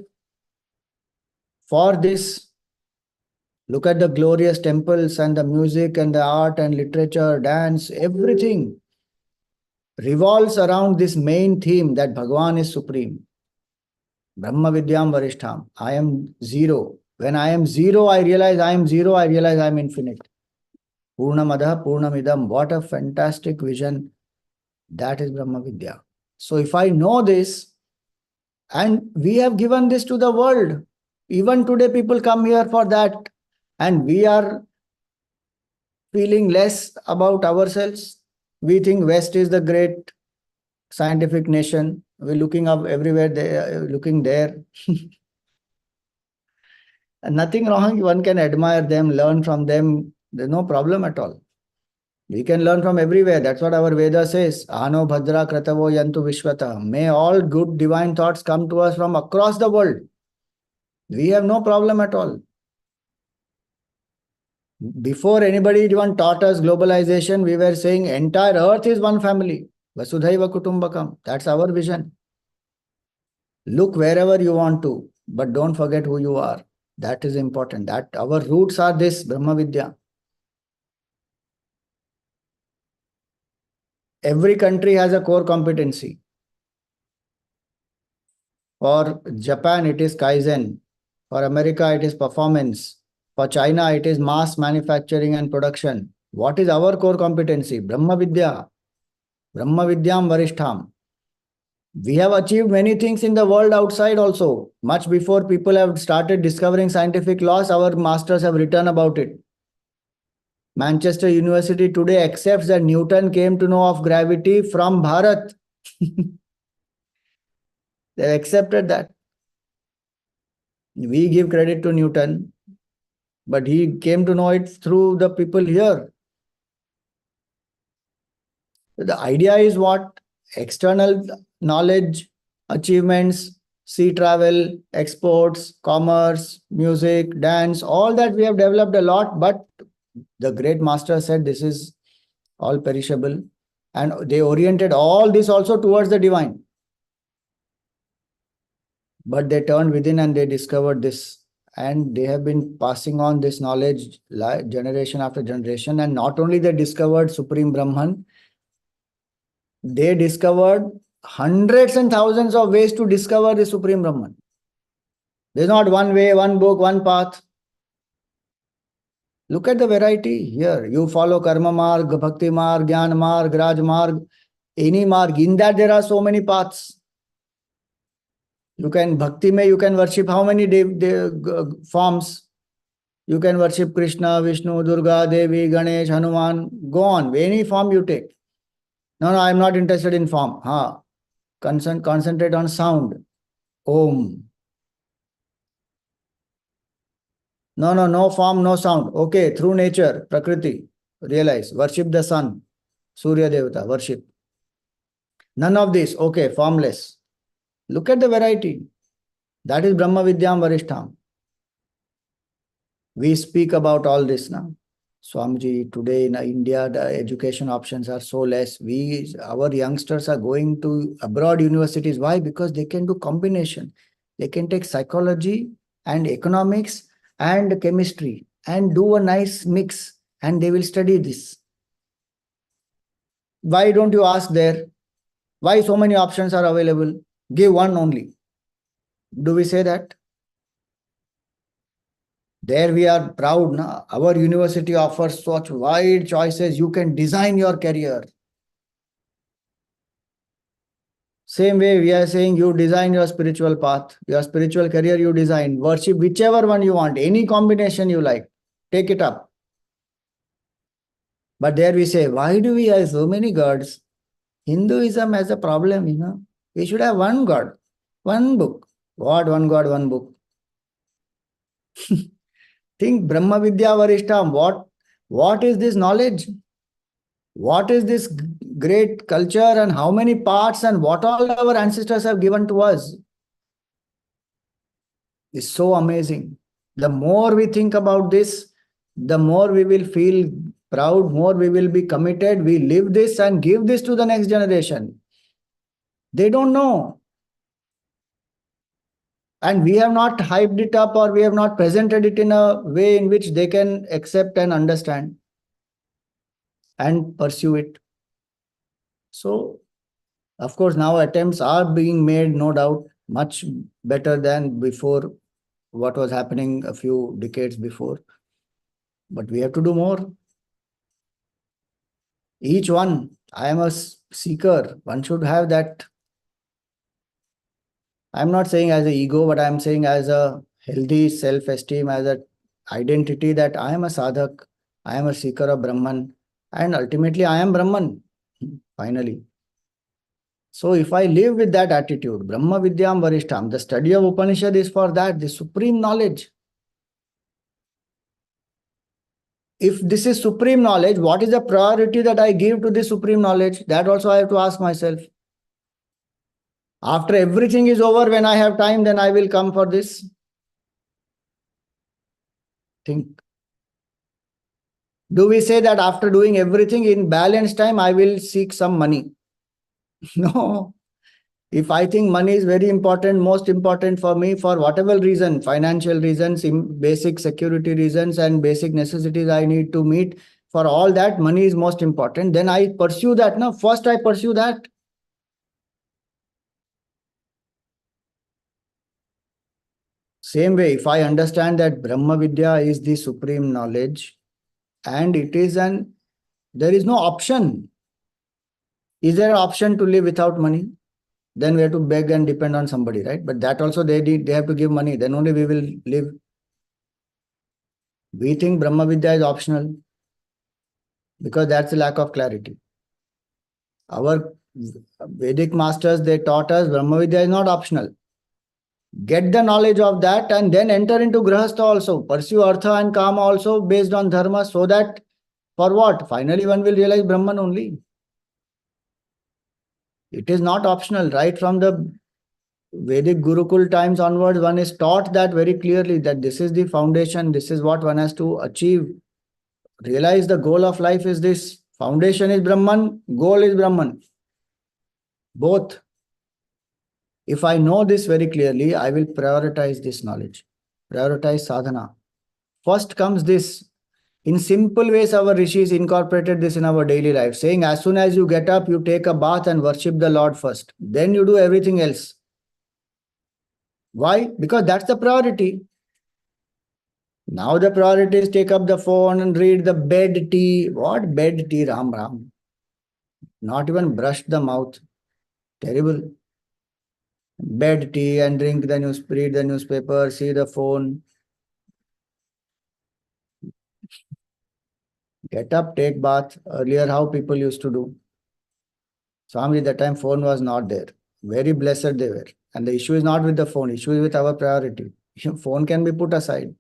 for this. Look at the glorious temples and the music and the art and literature, dance, everything revolves around this main theme that Bhagavan is supreme. Brahma Vidyam Varishtham. I am zero. When I am zero, I realize I am zero. I realize I am infinite. Purnamada Purnamidam. What a fantastic vision. That is Brahma Vidya. So if I know this, and we have given this to the world, even today people come here for that, and we are feeling less about ourselves. We think West is the great scientific nation. We're looking up everywhere, looking there. And nothing wrong. One can admire them, learn from them. There's no problem at all. We can learn from everywhere. That's what our Veda says. Ano Bhadra Kratavo Yantu Vishwata. May all good divine thoughts come to us from across the world. We have no problem at all. Before anybody even taught us globalization, we were saying entire earth is one family. Vasudhaiva Kutumbakam. That's our vision. Look wherever you want to, but don't forget who you are. That is important. That our roots are this Brahma Vidya. Every country has a core competency. For Japan, it is Kaizen. For America, it is performance. For China, it is mass manufacturing and production. What is our core competency? Brahma Vidya. Brahma Vidyam Varishtham. We have achieved many things in the world outside also. Much before people have started discovering scientific laws, our masters have written about it. Manchester University today accepts that Newton came to know of gravity from Bharat. They accepted that. We give credit to Newton, but he came to know it through the people here. The idea is what? External knowledge, achievements, sea travel, exports, commerce, music, dance, all that we have developed a lot, but the great master said this is all perishable. And they oriented all this also towards the divine. But they turned within and they discovered this. And they have been passing on this knowledge generation after generation. And not only they discovered Supreme Brahman, They discovered hundreds and thousands of ways to discover the Supreme Brahman. There's not one way, one book, one path. Look at the variety here. You follow Karma Marg, Bhakti Marg, Jnana Marg, Raj Marg, any Marg. In that there are so many paths. You can, Bhakti mein, you can worship how many forms? You can worship Krishna, Vishnu, Durga, Devi, Ganesh, Hanuman. Go on, any form you take. No, I'm not interested in form. Concentrate on sound. Om. No form, no sound. Okay, through nature, Prakriti. Realize, worship the sun, Surya Devata, worship. None of this. Okay, formless. Look at the variety. That is Brahma Vidyam Varishtham. We speak about all this now. Swamiji, today in India, the education options are so less. Our youngsters are going to abroad universities. Why? Because they can do combination. They can take psychology and economics and chemistry and do a nice mix, and they will study this. Why don't you ask there? Why so many options are available? Give one only. Do we say that? There we are proud. Na? Our university offers such wide choices. You can design your career. Same way we are saying you design your spiritual path, your spiritual career you design. Worship whichever one you want, any combination you like. Take it up. But there we say, why do we have so many gods? Hinduism has a problem, We should have one God, one book. What one God, one book? Think Brahma Vidya Varishtham. What is this knowledge? What is this great culture and how many parts and what all our ancestors have given to us? It's so amazing. The more we think about this, the more we will feel proud, more we will be committed. We live this and give this to the next generation. They don't know. And we have not hyped it up or we have not presented it in a way in which they can accept and understand and pursue it. So, of course, now attempts are being made, no doubt, much better than before what was happening a few decades before. But we have to do more. Each one, I am a seeker. One should have that. I'm not saying as an ego, but I'm saying as a healthy self-esteem, as an identity that I am a sadhak, I am a seeker of Brahman, and ultimately I am Brahman, finally. So if I live with that attitude, Brahma Vidyam Varishtham, the study of Upanishad is for that, the supreme knowledge. If this is supreme knowledge, what is the priority that I give to this supreme knowledge? That also I have to ask myself. After everything is over, when I have time, then I will come for this. Think. Do we say that after doing everything in balanced time, I will seek some money? No. If I think money is very important, most important for me, for whatever reason, financial reasons, basic security reasons, and basic necessities I need to meet, for all that, money is most important. Then I pursue that. No, first I pursue that. Same way, if I understand that Brahma Vidya is the supreme knowledge, and it is there is no option. Is there an option to live without money? Then we have to beg and depend on somebody, right? But that also they have to give money. Then only we will live. We think Brahma Vidya is optional because that's a lack of clarity. Our Vedic masters, they taught us Brahma Vidya is not optional. Get the knowledge of that and then enter into Grahastha also. Pursue Artha and Kama also based on Dharma, so that for what? Finally one will realize Brahman only. It is not optional. Right from the Vedic Gurukul times onwards, one is taught that very clearly, that this is the foundation, this is what one has to achieve. Realize the goal of life is this. Foundation is Brahman, goal is Brahman. Both. If I know this very clearly, I will prioritize this knowledge. Prioritize sadhana. First comes this. In simple ways, our rishis incorporated this in our daily life, saying as soon as you get up, you take a bath and worship the Lord first. Then you do everything else. Why? Because that's the priority. Now the priority is take up the phone and read the bed tea. What bed tea, Ram Ram? Not even brush the mouth. Terrible. Bed tea and drink the news, read the newspaper, see the phone. Get up, take bath. Earlier, how people used to do. Swami, that time phone was not there. Very blessed they were. And the issue is not with the phone, issue is with our priority. Phone can be put aside.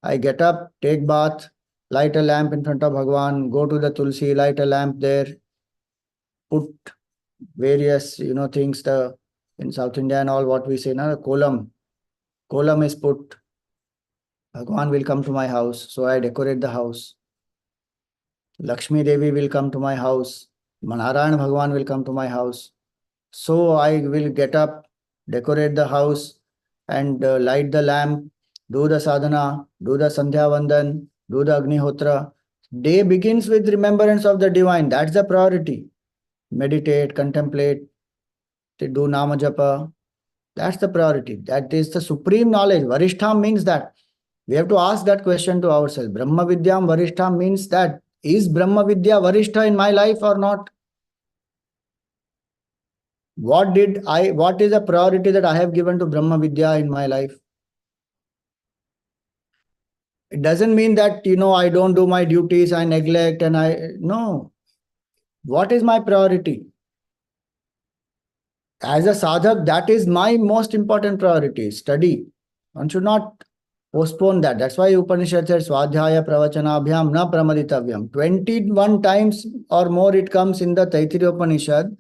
I get up, take bath, light a lamp in front of Bhagwan, go to the Tulsi, light a lamp there, put various, things, in South India and all what we say, na, kolam. Kolam is put. Bhagwan will come to my house, so I decorate the house. Lakshmi Devi will come to my house. Narayan Bhagwan will come to my house. So I will get up, decorate the house, and light the lamp, do the sadhana, do the Sandhya Vandan, do the Agnihotra. Day begins with remembrance of the divine. That's the priority. Meditate, contemplate, do Nama Japa. That's the priority. That is the supreme knowledge. Varishtham means that. We have to ask that question to ourselves. Brahma Vidyam Varishtham means that. Is Brahma Vidya Varishtha in my life or not? What is the priority that I have given to Brahma Vidya in my life? It doesn't mean that, I don't do my duties, I neglect no. What is my priority? As a sadhak, that is my most important priority, study. One should not postpone that. That's why Upanishad said, Swadhyaya pravachanabhyam na pramaditavyam. 21 times or more it comes in the Taittiriya Upanishad.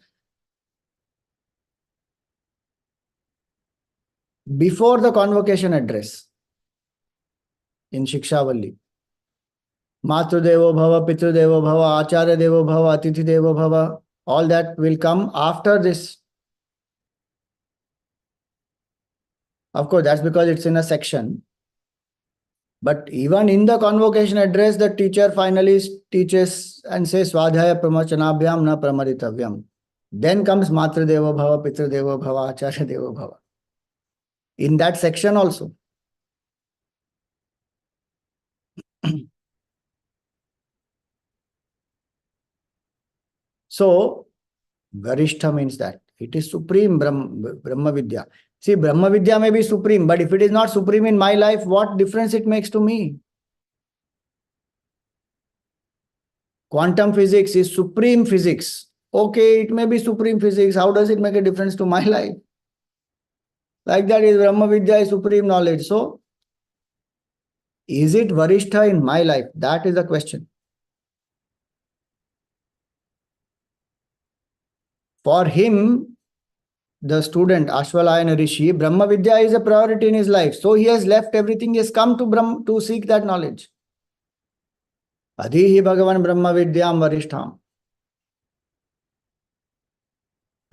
Before the convocation address in Shikshavalli. Matrudevo Bhava, Pitrudevo Bhava, Acharya Devo Bhava, Atithi Devo Bhava. All that will come after this. Of course, that's because it's in a section. But even in the convocation address, the teacher finally teaches and says, Swadhyaya Pramachanabhyam na pramaritavyam. Then comes Matrudevo Bhava, Pitrudevo Bhava, Acharya Devo Bhava. In that section also. So, Varishtha means that. It is supreme Brahma Vidya. See, Brahma Vidya may be supreme, but if it is not supreme in my life, what difference it makes to me? Quantum physics is supreme physics. Okay, it may be supreme physics. How does it make a difference to my life? Like that is Brahma Vidya is supreme knowledge. So, is it Varishtha in my life? That is the question. For him, the student, Aashvalayana Rishi, Brahma Vidya is a priority in his life. So he has left everything, he has come to seek that knowledge. Adhihi Bhagavan Brahma Vidyam Varishtham.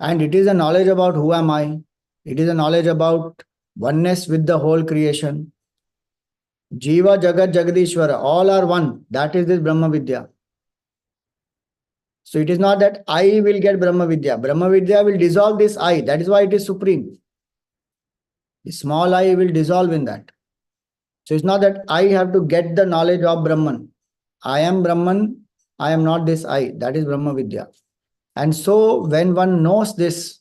And it is a knowledge about who am I. It is a knowledge about oneness with the whole creation. Jiva, Jagat, Jagadishwara, all are one. That is this Brahma Vidya. So it is not that I will get Brahma Vidya. Brahma Vidya will dissolve this I. That is why it is supreme. The small I will dissolve in that. So it's not that I have to get the knowledge of Brahman. I am Brahman. I am not this I. That is Brahma Vidya. And so when one knows this,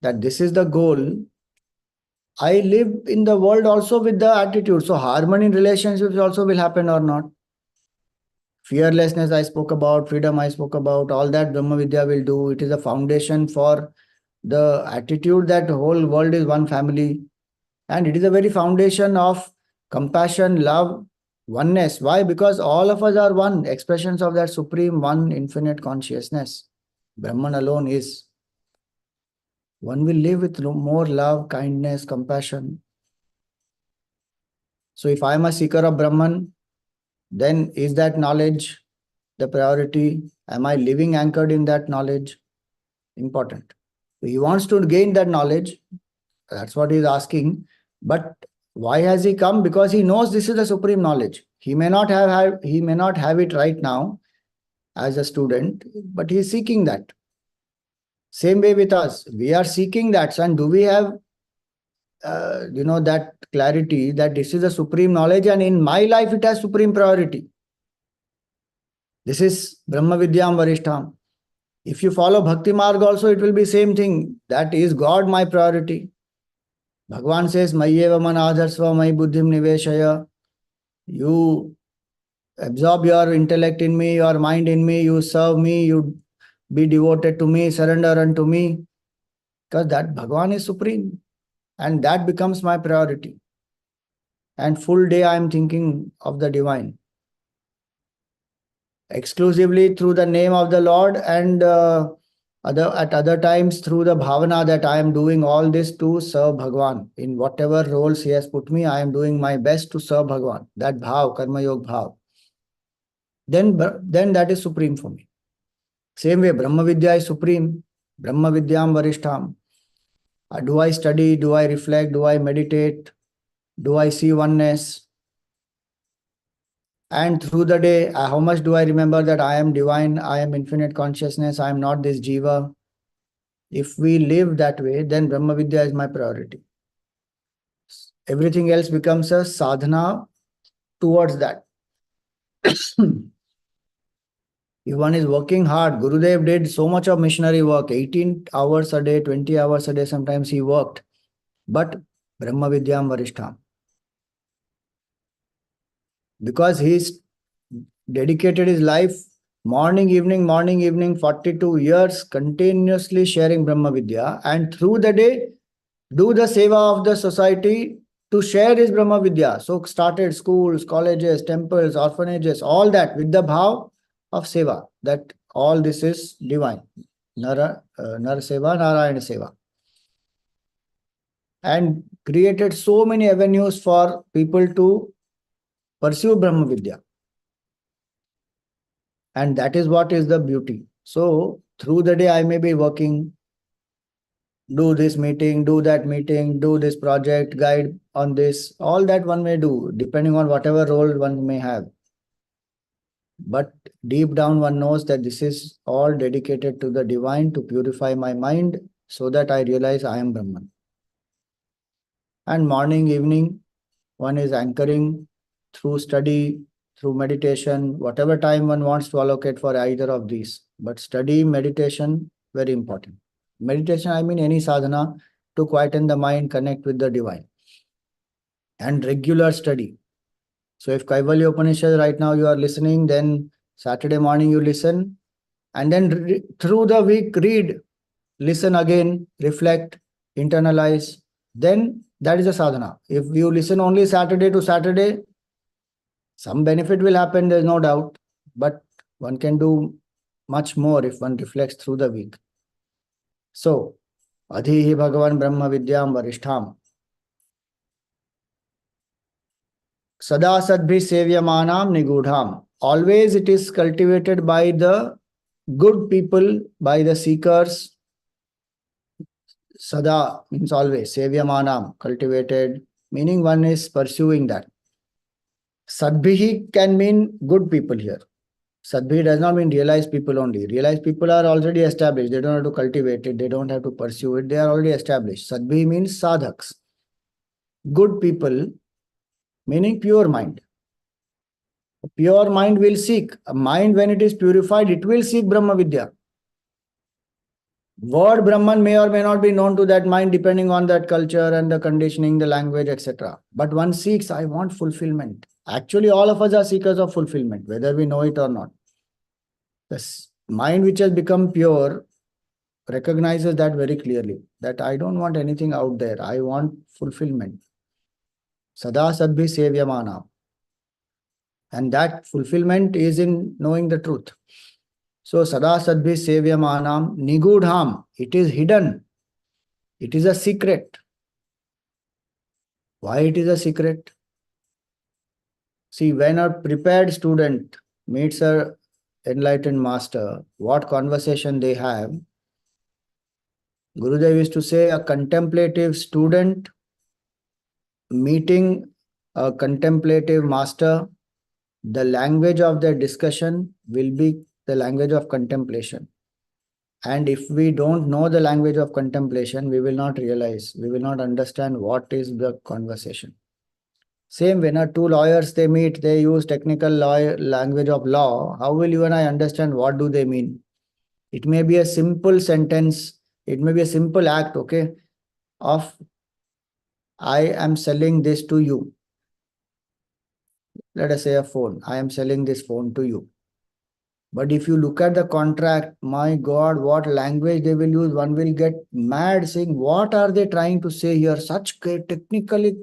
that this is the goal, I live in the world also with the attitude. So harmony in relationships also will happen or not. Fearlessness I spoke about, freedom I spoke about, all that Brahma Vidya will do. It is a foundation for the attitude that the whole world is one family. And it is a very foundation of compassion, love, oneness. Why? Because all of us are one, expressions of that supreme one infinite consciousness. Brahman alone is. One will live with more love, kindness, compassion. So if I am a seeker of Brahman, then is that knowledge the priority? Am I living anchored in that knowledge? Important. So he wants to gain that knowledge. That's what he is asking. But why has he come? Because he knows this is the supreme knowledge. He may not have it right now as a student, but he is seeking that. Same way with us, we are seeking that. And do we have that clarity that this is a supreme knowledge, and in my life it has supreme priority. This is Brahma Vidyam Varishtham. If you follow Bhakti Marg also, it will be same thing. That is God my priority. Bhagavan says, Mayyeva man adharsva mai buddhim niveshaya. You absorb your intellect in me, your mind in me, you serve me, you be devoted to me, surrender unto me. Because that Bhagavan is supreme. And that becomes my priority. And full day I am thinking of the divine. Exclusively through the name of the Lord, and at other times through the bhavana that I am doing all this to serve Bhagavan. In whatever roles he has put me, I am doing my best to serve Bhagavan. That bhav, karma yog bhav. Then that is supreme for me. Same way, Brahma Vidya is supreme. Brahma Vidyam Varishtham. Do I study? Do I reflect? Do I meditate? Do I see oneness? And through the day, how much do I remember that I am divine, I am infinite consciousness, I am not this jiva? If we live that way, then Brahma Vidya is my priority. Everything else becomes a sadhana towards that. If one is working hard, Gurudev did so much of missionary work, 18 hours a day, 20 hours a day, sometimes he worked. But Brahma Vidyam Varishtham. Because he's dedicated his life morning, evening, 42 years continuously sharing Brahma Vidya, and through the day do the seva of the society to share his Brahma Vidya. So started schools, colleges, temples, orphanages, all that with the bhav of seva, that all this is divine. Nar seva, Narayana seva. And created so many avenues for people to pursue Brahma Vidya. And that is what is the beauty. So through the day I may be working, do this meeting, do that meeting, do this project, guide on this, all that one may do, depending on whatever role one may have. But deep down one knows that this is all dedicated to the divine, to purify my mind, so that I realize I am Brahman. And morning, evening, one is anchoring through study, through meditation, whatever time one wants to allocate for either of these. But study, meditation, very important. Meditation, I mean any sadhana to quieten the mind, connect with the divine. And regular study. So if Kaivalya Upanishad right now you are listening, then Saturday morning you listen, and then through the week read, listen again, reflect, internalize. Then that is a sadhana. If you listen only Saturday to Saturday, some benefit will happen, there is no doubt. But one can do much more if one reflects through the week. So, Adhihi Bhagavan Brahma Vidyam Varishtham. Sada Sadbhi Sevyamanam Nigudham. Always it is cultivated by the good people, by the seekers. Sada means always. Sevyamanam, cultivated, meaning one is pursuing that. Sadbhihi can mean good people here. Sadbhi does not mean realized people only. Realized people are already established. They don't have to cultivate it. They don't have to pursue it. They are already established. Sadbhi means sadhaks. Good people, meaning pure mind. A pure mind will seek. A mind, when it is purified, it will seek Brahma Vidya. Word Brahman may or may not be known to that mind depending on that culture and the conditioning, the language, etc. But one seeks, I want fulfillment. Actually, all of us are seekers of fulfillment, whether we know it or not. The mind which has become pure recognizes that very clearly, that I don't want anything out there. I want fulfillment. Sada Sadbhi Sevyamana. And that fulfillment is in knowing the truth. So Sada Sadbhi Sevyamanam Nigudham. It is hidden. It is a secret. Why it is a secret? See, when a prepared student meets a enlightened master, what conversation they have. Gurudev used to say, a contemplative student meeting a contemplative master the language of their discussion will be the language of contemplation. And if we don't know the language of contemplation, we will not realize, we will not understand what is the conversation. Same when two lawyers they meet, they use technical language of law. How will you and I understand what do they mean? It may be a simple sentence, it may be a simple act, okay, of I am selling this to you. Let us say a phone. I am selling this phone to you. But if you look at the contract, my God, what language they will use, one will get mad saying, what are they trying to say here? Such technically,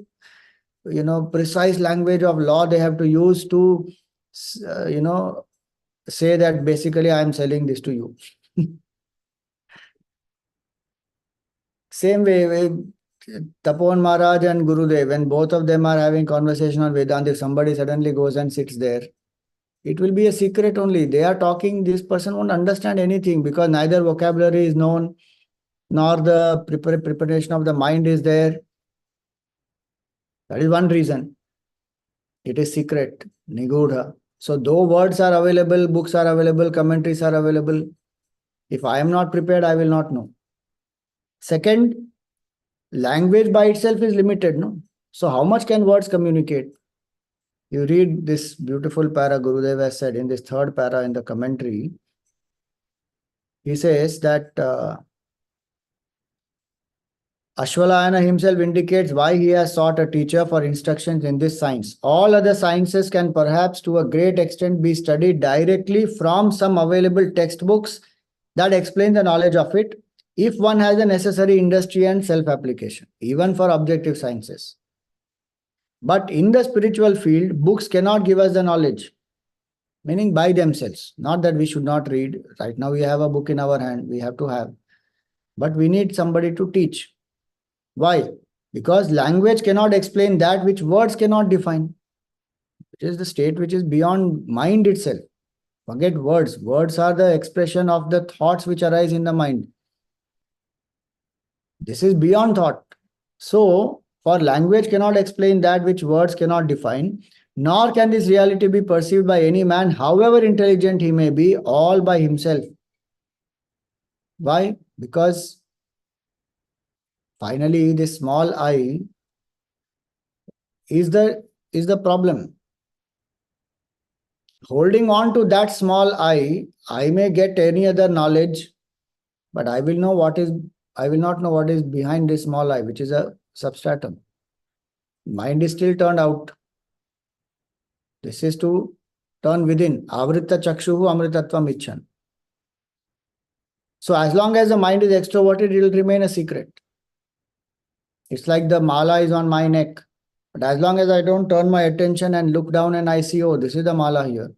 precise language of law they have to use to, say that basically I am selling this to you. Same way, Tapon Maharaj and Gurudev, when both of them are having conversation on Vedanta, if somebody suddenly goes and sits there, it will be a secret only. They are talking, this person won't understand anything because neither vocabulary is known, nor the preparation of the mind is there. That is one reason. It is secret, Nigudha. So though words are available, books are available, commentaries are available, if I am not prepared, I will not know. Second, language by itself is limited, no? So how much can words communicate? You read this beautiful para Gurudev has said in this third para in the commentary. He says that Ashvalayana himself indicates why he has sought a teacher for instructions in this science. All other sciences can perhaps to a great extent be studied directly from some available textbooks that explain the knowledge of it, if one has the necessary industry and self-application, even for objective sciences. But in the spiritual field, books cannot give us the knowledge, meaning by themselves. Not that we should not read. Right now we have a book in our hand, we have to have. But we need somebody to teach. Why? Because language cannot explain that which words cannot define. It is the state which is beyond mind itself. Forget words. Words are the expression of the thoughts which arise in the mind. This is beyond thought. So, for language cannot explain that which words cannot define, nor can this reality be perceived by any man, however intelligent he may be, all by himself. Why? Because finally, this small I is the problem. Holding on to that small I may get any other knowledge, but I will not know what is behind this small I, which is a substratum. Mind is still turned out. This is to turn within. Avrita chakshuhu amritatvam icchan. So as long as the mind is extroverted, it will remain a secret. It's like the mala is on my neck. But as long as I don't turn my attention and look down and I see, oh, this is the mala here.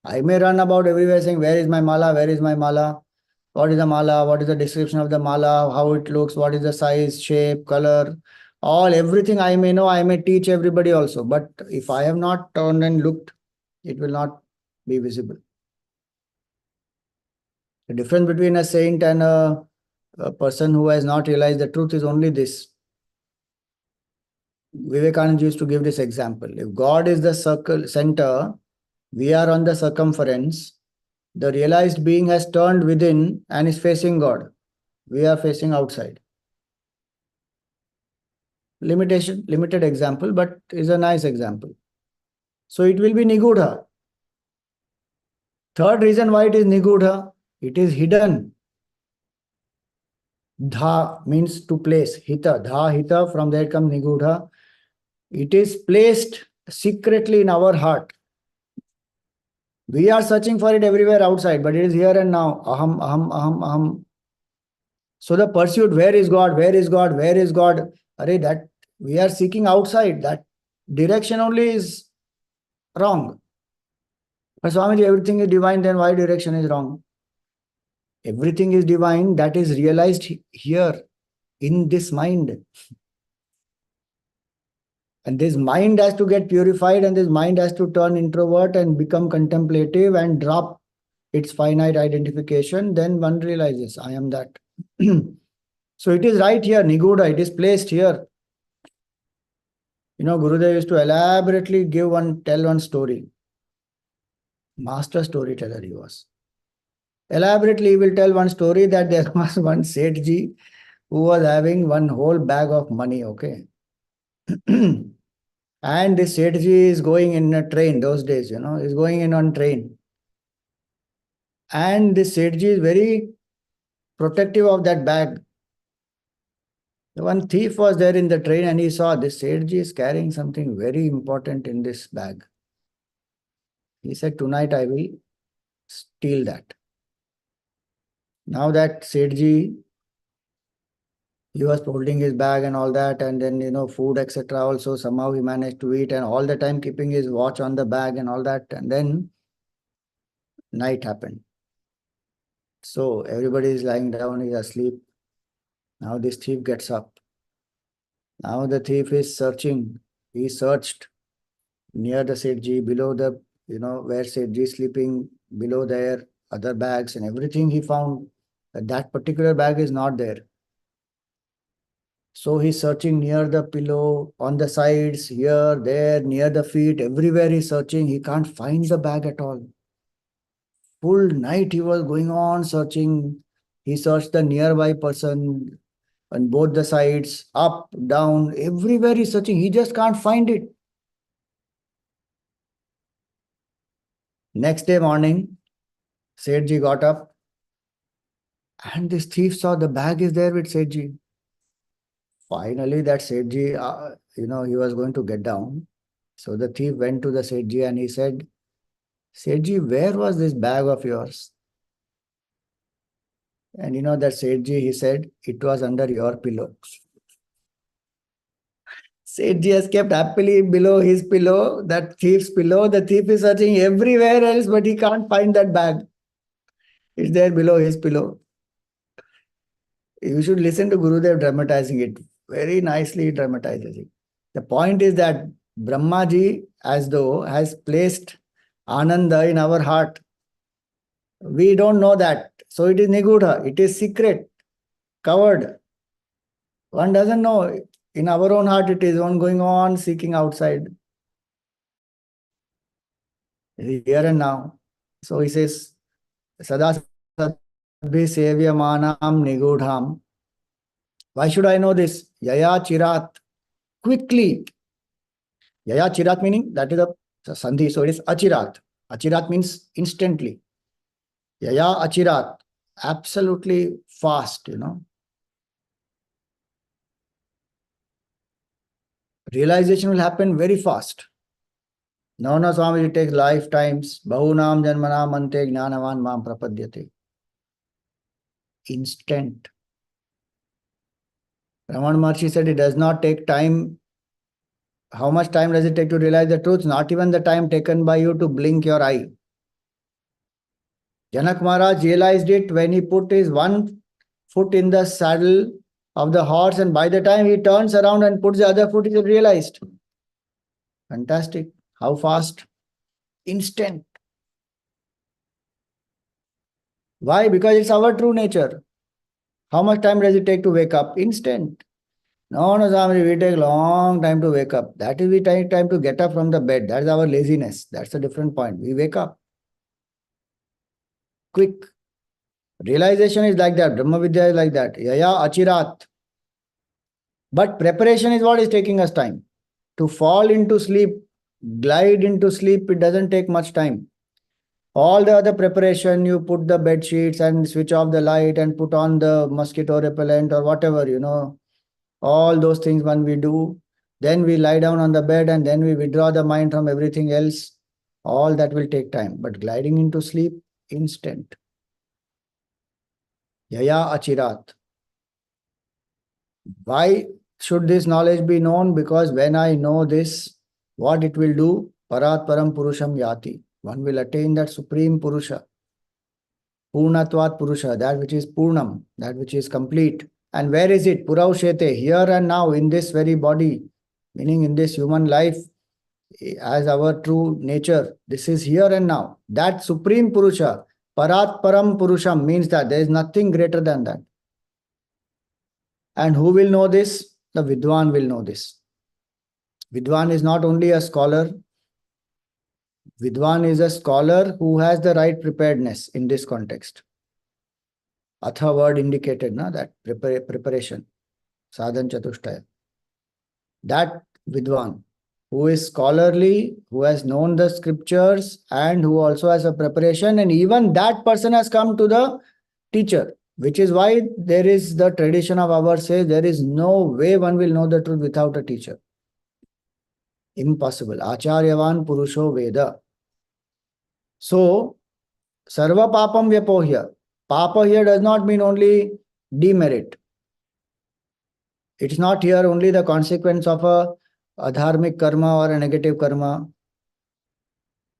I may run about everywhere saying, where is my mala? Where is my mala? What is the mala? What is the description of the mala? How it looks? What is the size, shape, color? Everything I may know, I may teach everybody also. But if I have not turned and looked, it will not be visible. The difference between a saint and a person who has not realized the truth is only this. Vivekananda used to give this example. If God is the center, we are on the circumference. The realized being has turned within and is facing God. We are facing outside. Limited example, but is a nice example. So it will be Nigudha. Third reason why it is Nigudha, it is hidden. Dha means to place. Hita, dha, hita, from there comes Nigudha. It is placed secretly in our heart. We are searching for it everywhere outside, but it is here and now. Aham, aham, aham, aham. So the pursuit, where is God? Where is God? Where is God? That we are seeking outside. That direction only is wrong. But Swamiji, everything is divine, then why direction is wrong? Everything is divine, that is realized here in this mind. And this mind has to get purified, and this mind has to turn introvert and become contemplative and drop its finite identification. Then one realizes, I am that. So it is right here, Nigudha, it is placed here. Gurudev used to elaborately tell one story. Master storyteller he was. Elaborately, he will tell one story that there was one Sethji who was having one whole bag of money, okay? And this Sethji is going in a train those days, he's going in on train. And this Sethji is very protective of that bag. One thief was there in the train and he saw this Sethji is carrying something very important in this bag. He said, tonight I will steal that. Now that Sethji, he was holding his bag and all that, and then, food, etc. also somehow he managed to eat, and all the time keeping his watch on the bag and all that. And then night happened. So everybody is lying down, he's asleep. Now this thief gets up. Now the thief is searching. He searched near the Sethji, below the, where Sethji is sleeping, below there, other bags and everything he found. That particular bag is not there. So he's searching near the pillow, on the sides, here, there, near the feet, everywhere he's searching. He can't find the bag at all. Full night he was going on searching. He searched the nearby person on both the sides, up, down, everywhere he's searching. He just can't find it. Next day morning, Sethji got up and this thief saw the bag is there with Sethji. Finally, that Sethji, he was going to get down. So the thief went to the Sethji and he said, Sethji, where was this bag of yours? And that Sethji, he said, it was under your pillow. Sethji has kept happily below his pillow, that thief's pillow. The thief is searching everywhere else, but he can't find that bag. It's there below his pillow. You should listen to Gurudev dramatizing it. Very nicely he dramatizes it. The point is that Brahmaji, as though, has placed Ananda in our heart. We don't know that. So it is Nigudha. It is secret, covered. One doesn't know. In our own heart it is one going on seeking outside. Here and now. So he says, Sada Sadbhi Sevyamanam Nigudham. Why should I know this? Yaya Chirat. Quickly. Yaya Chirat meaning that is a sandhi. So it is Achirat. Achirat means instantly. Yaya Achirat. Absolutely fast, Realization will happen very fast. No, Swami, it takes lifetimes. Bahunam janmanam ante jnanavan mam prapadyate. Instant. Ramana Maharshi said it does not take time. How much time does it take to realize the truth? Not even the time taken by you to blink your eye. Janak Maharaj realized it when he put his one foot in the saddle of the horse, and by the time he turns around and puts the other foot, he realized. Fantastic. How fast? Instant. Why? Because it's our true nature. How much time does it take to wake up? Instant. No, Swami, we take long time to wake up. That is, we take time to get up from the bed. That's our laziness. That's a different point. We wake up. Quick. Realization is like that. Brahma Vidya is like that. Yaya Achirat. But preparation is what is taking us time. To fall into sleep, glide into sleep, it doesn't take much time. All the other preparation, you put the bed sheets and switch off the light and put on the mosquito repellent or whatever, all those things when we do, then we lie down on the bed and then we withdraw the mind from everything else. All that will take time. But gliding into sleep, instant. Yaya Achirat. Why should this knowledge be known? Because when I know this, what it will do? Parat Param Purusham Yati. One will attain that supreme Purusha. Purnatvat Purusha, that which is Purnam, that which is complete. And where is it? Puraushete, here and now, in this very body, meaning in this human life, as our true nature. This is here and now. That supreme Purusha, Parat Param Purusham, means that there is nothing greater than that. And who will know this? The Vidwan will know this. Vidwan is not only a scholar, Vidwan is a scholar who has the right preparedness in this context. Atha word indicated na that preparation, sadhan chatushtaya. That Vidwan who is scholarly, who has known the scriptures and who also has a preparation, and even that person has come to the teacher, which is why there is the tradition of ours says there is no way one will know the truth without a teacher. Impossible. Acharyavan Purusho Veda. So, Sarva Papam Vyapohya. Papa here does not mean only demerit. It's not here only the consequence of a adharmic karma or a negative karma.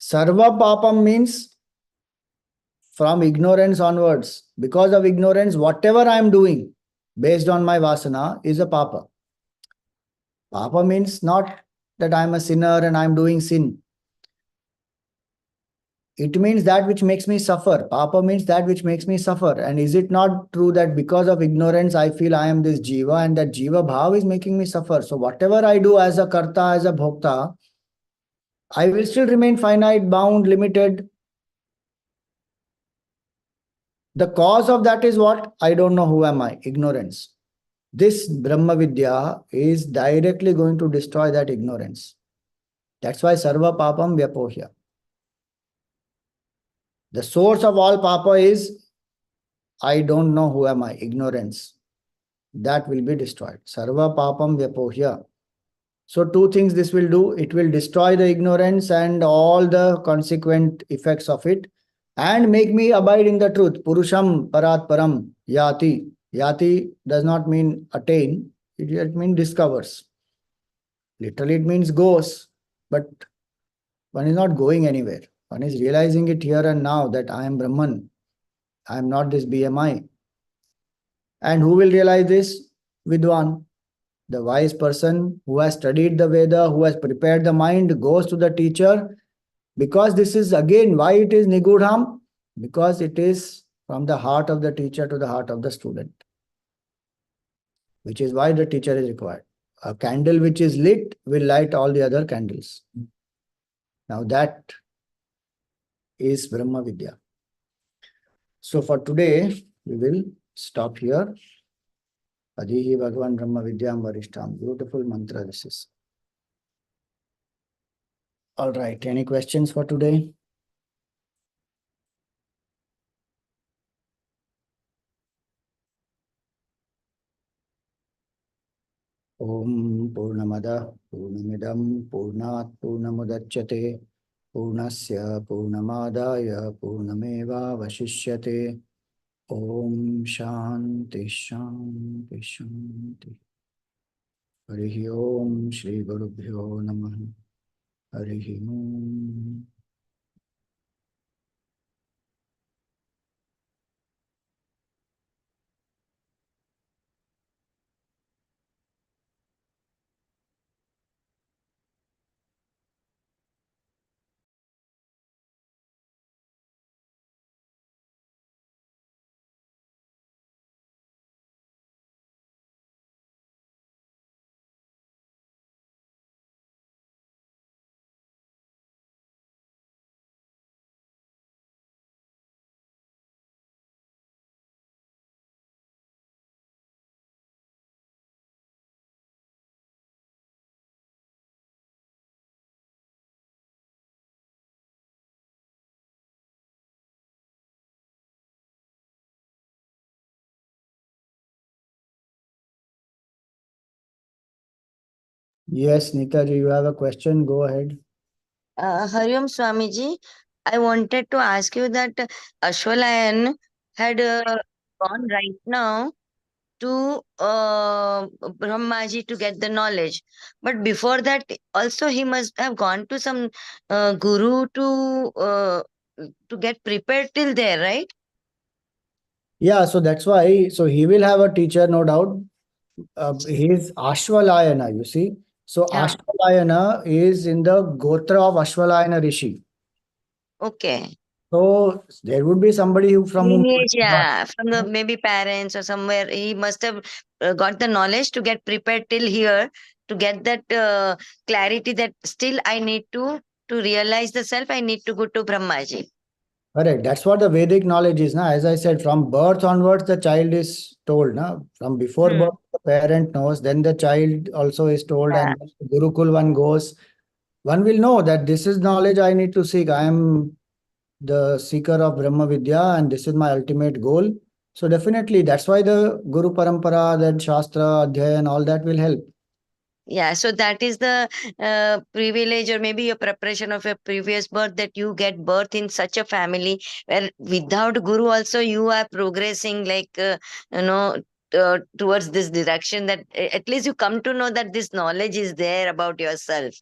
Sarva Papam means from ignorance onwards. Because of ignorance, whatever I am doing based on my vasana is a papa. Papa means not that I am a sinner and I am doing sin. It means that which makes me suffer. Papa means that which makes me suffer. And is it not true that because of ignorance, I feel I am this jiva and that jiva bhav is making me suffer? So whatever I do as a karta, as a bhokta, I will still remain finite, bound, limited. The cause of that is what? I don't know who am I. Ignorance. This Brahma Vidya is directly going to destroy that ignorance. That's why Sarva Papam Vyapohya. The source of all papa is I don't know who am I, ignorance. That will be destroyed. Sarva Papam Vyapohya. So two things this will do. It will destroy the ignorance and all the consequent effects of it and make me abide in the truth. Purusham Parat Param Yati. Yati does not mean attain. It means discovers. Literally it means goes. But one is not going anywhere. One is realizing it here and now that I am Brahman. I am not this BMI. And who will realize this? Vidwan. The wise person who has studied the Veda, who has prepared the mind, goes to the teacher. Because this is again why it is Nigudham. Because it is from the heart of the teacher to the heart of the student. Which is why the teacher is required. A candle which is lit will light all the other candles. Now that is Brahma Vidya. So for today, we will stop here. Adihi Bhagavan Brahma Vidyam Varishtam. Beautiful mantra this is. All right. Any questions for today? Om Purnamada Purnamidam Purnat Purnamudachyate Purnasya Purnamadaya Purnameva Vashishyate. Om Shanti Shanti Shanti. Harihi Om Shri Gurubhyo Namah. Harihi Om. Yes, Nitaji, you have a question? Go ahead. Hariom Swamiji, I wanted to ask you that Ashwalayan had gone right now to Brahmaji to get the knowledge. But before that, also he must have gone to some guru to get prepared till there, right? Yeah, so that's why. So he will have a teacher, no doubt. He is Ashwalayana, you see. So Yeah. Ashwalayana is in the Gotra of Ashwalayana Rishi. Okay. So there would be somebody who from whom Lineage, he got. yeah, from the maybe parents or somewhere. He must have got the knowledge to get prepared till here to get that clarity that still I need to to realize the self, I need to go to Brahmaji. Correct. That's what the Vedic knowledge is. Na? As I said, from birth onwards, the child is told. Na? From before Hmm. birth, the parent knows, then the child also is told, Yeah. and then the Gurukul one goes. One will know that this is knowledge I need to seek. I am the seeker of Brahma Vidya, and this is my ultimate goal. So definitely, that's why the Guru Parampara, that Shastra, Adhyaya, and all that will help. Yeah, so that is the privilege, or maybe a preparation of a previous birth, that you get birth in such a family where without Guru also you are progressing, like you know towards this direction, that at least you come to know that this knowledge is there about yourself.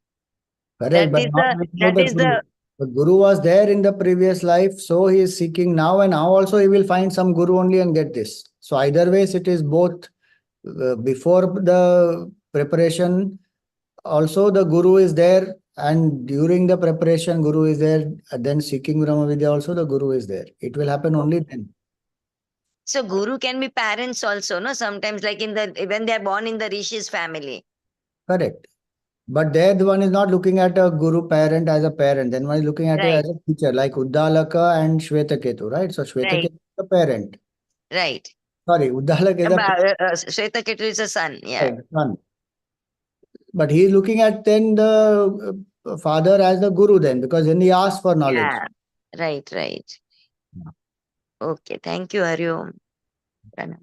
Correct, but not without the Guru. The Guru was there in the previous life, so he is seeking now, and now also he will find some Guru only and get this. So either ways, it is both before the preparation. Also, the Guru is there, and during the preparation, Guru is there. And then seeking Brahma Vidya, also the Guru is there. It will happen only then. So Guru can be parents also, no? Sometimes, like in the when they are born in the Rishi's family. Correct. But there, the one is not looking at a Guru parent as a parent. Then one is looking at it Right, as a teacher, like Uddalaka and Shvetaketu, right? So Shvetaketu right, is a parent. right. Sorry, Uddalaka is a Shvetaketu is a son. Yeah. son. But he is looking at then the father as the Guru then, because then he asks for knowledge. Yeah. Right, right. Okay. Thank you, Hariom. Pranam.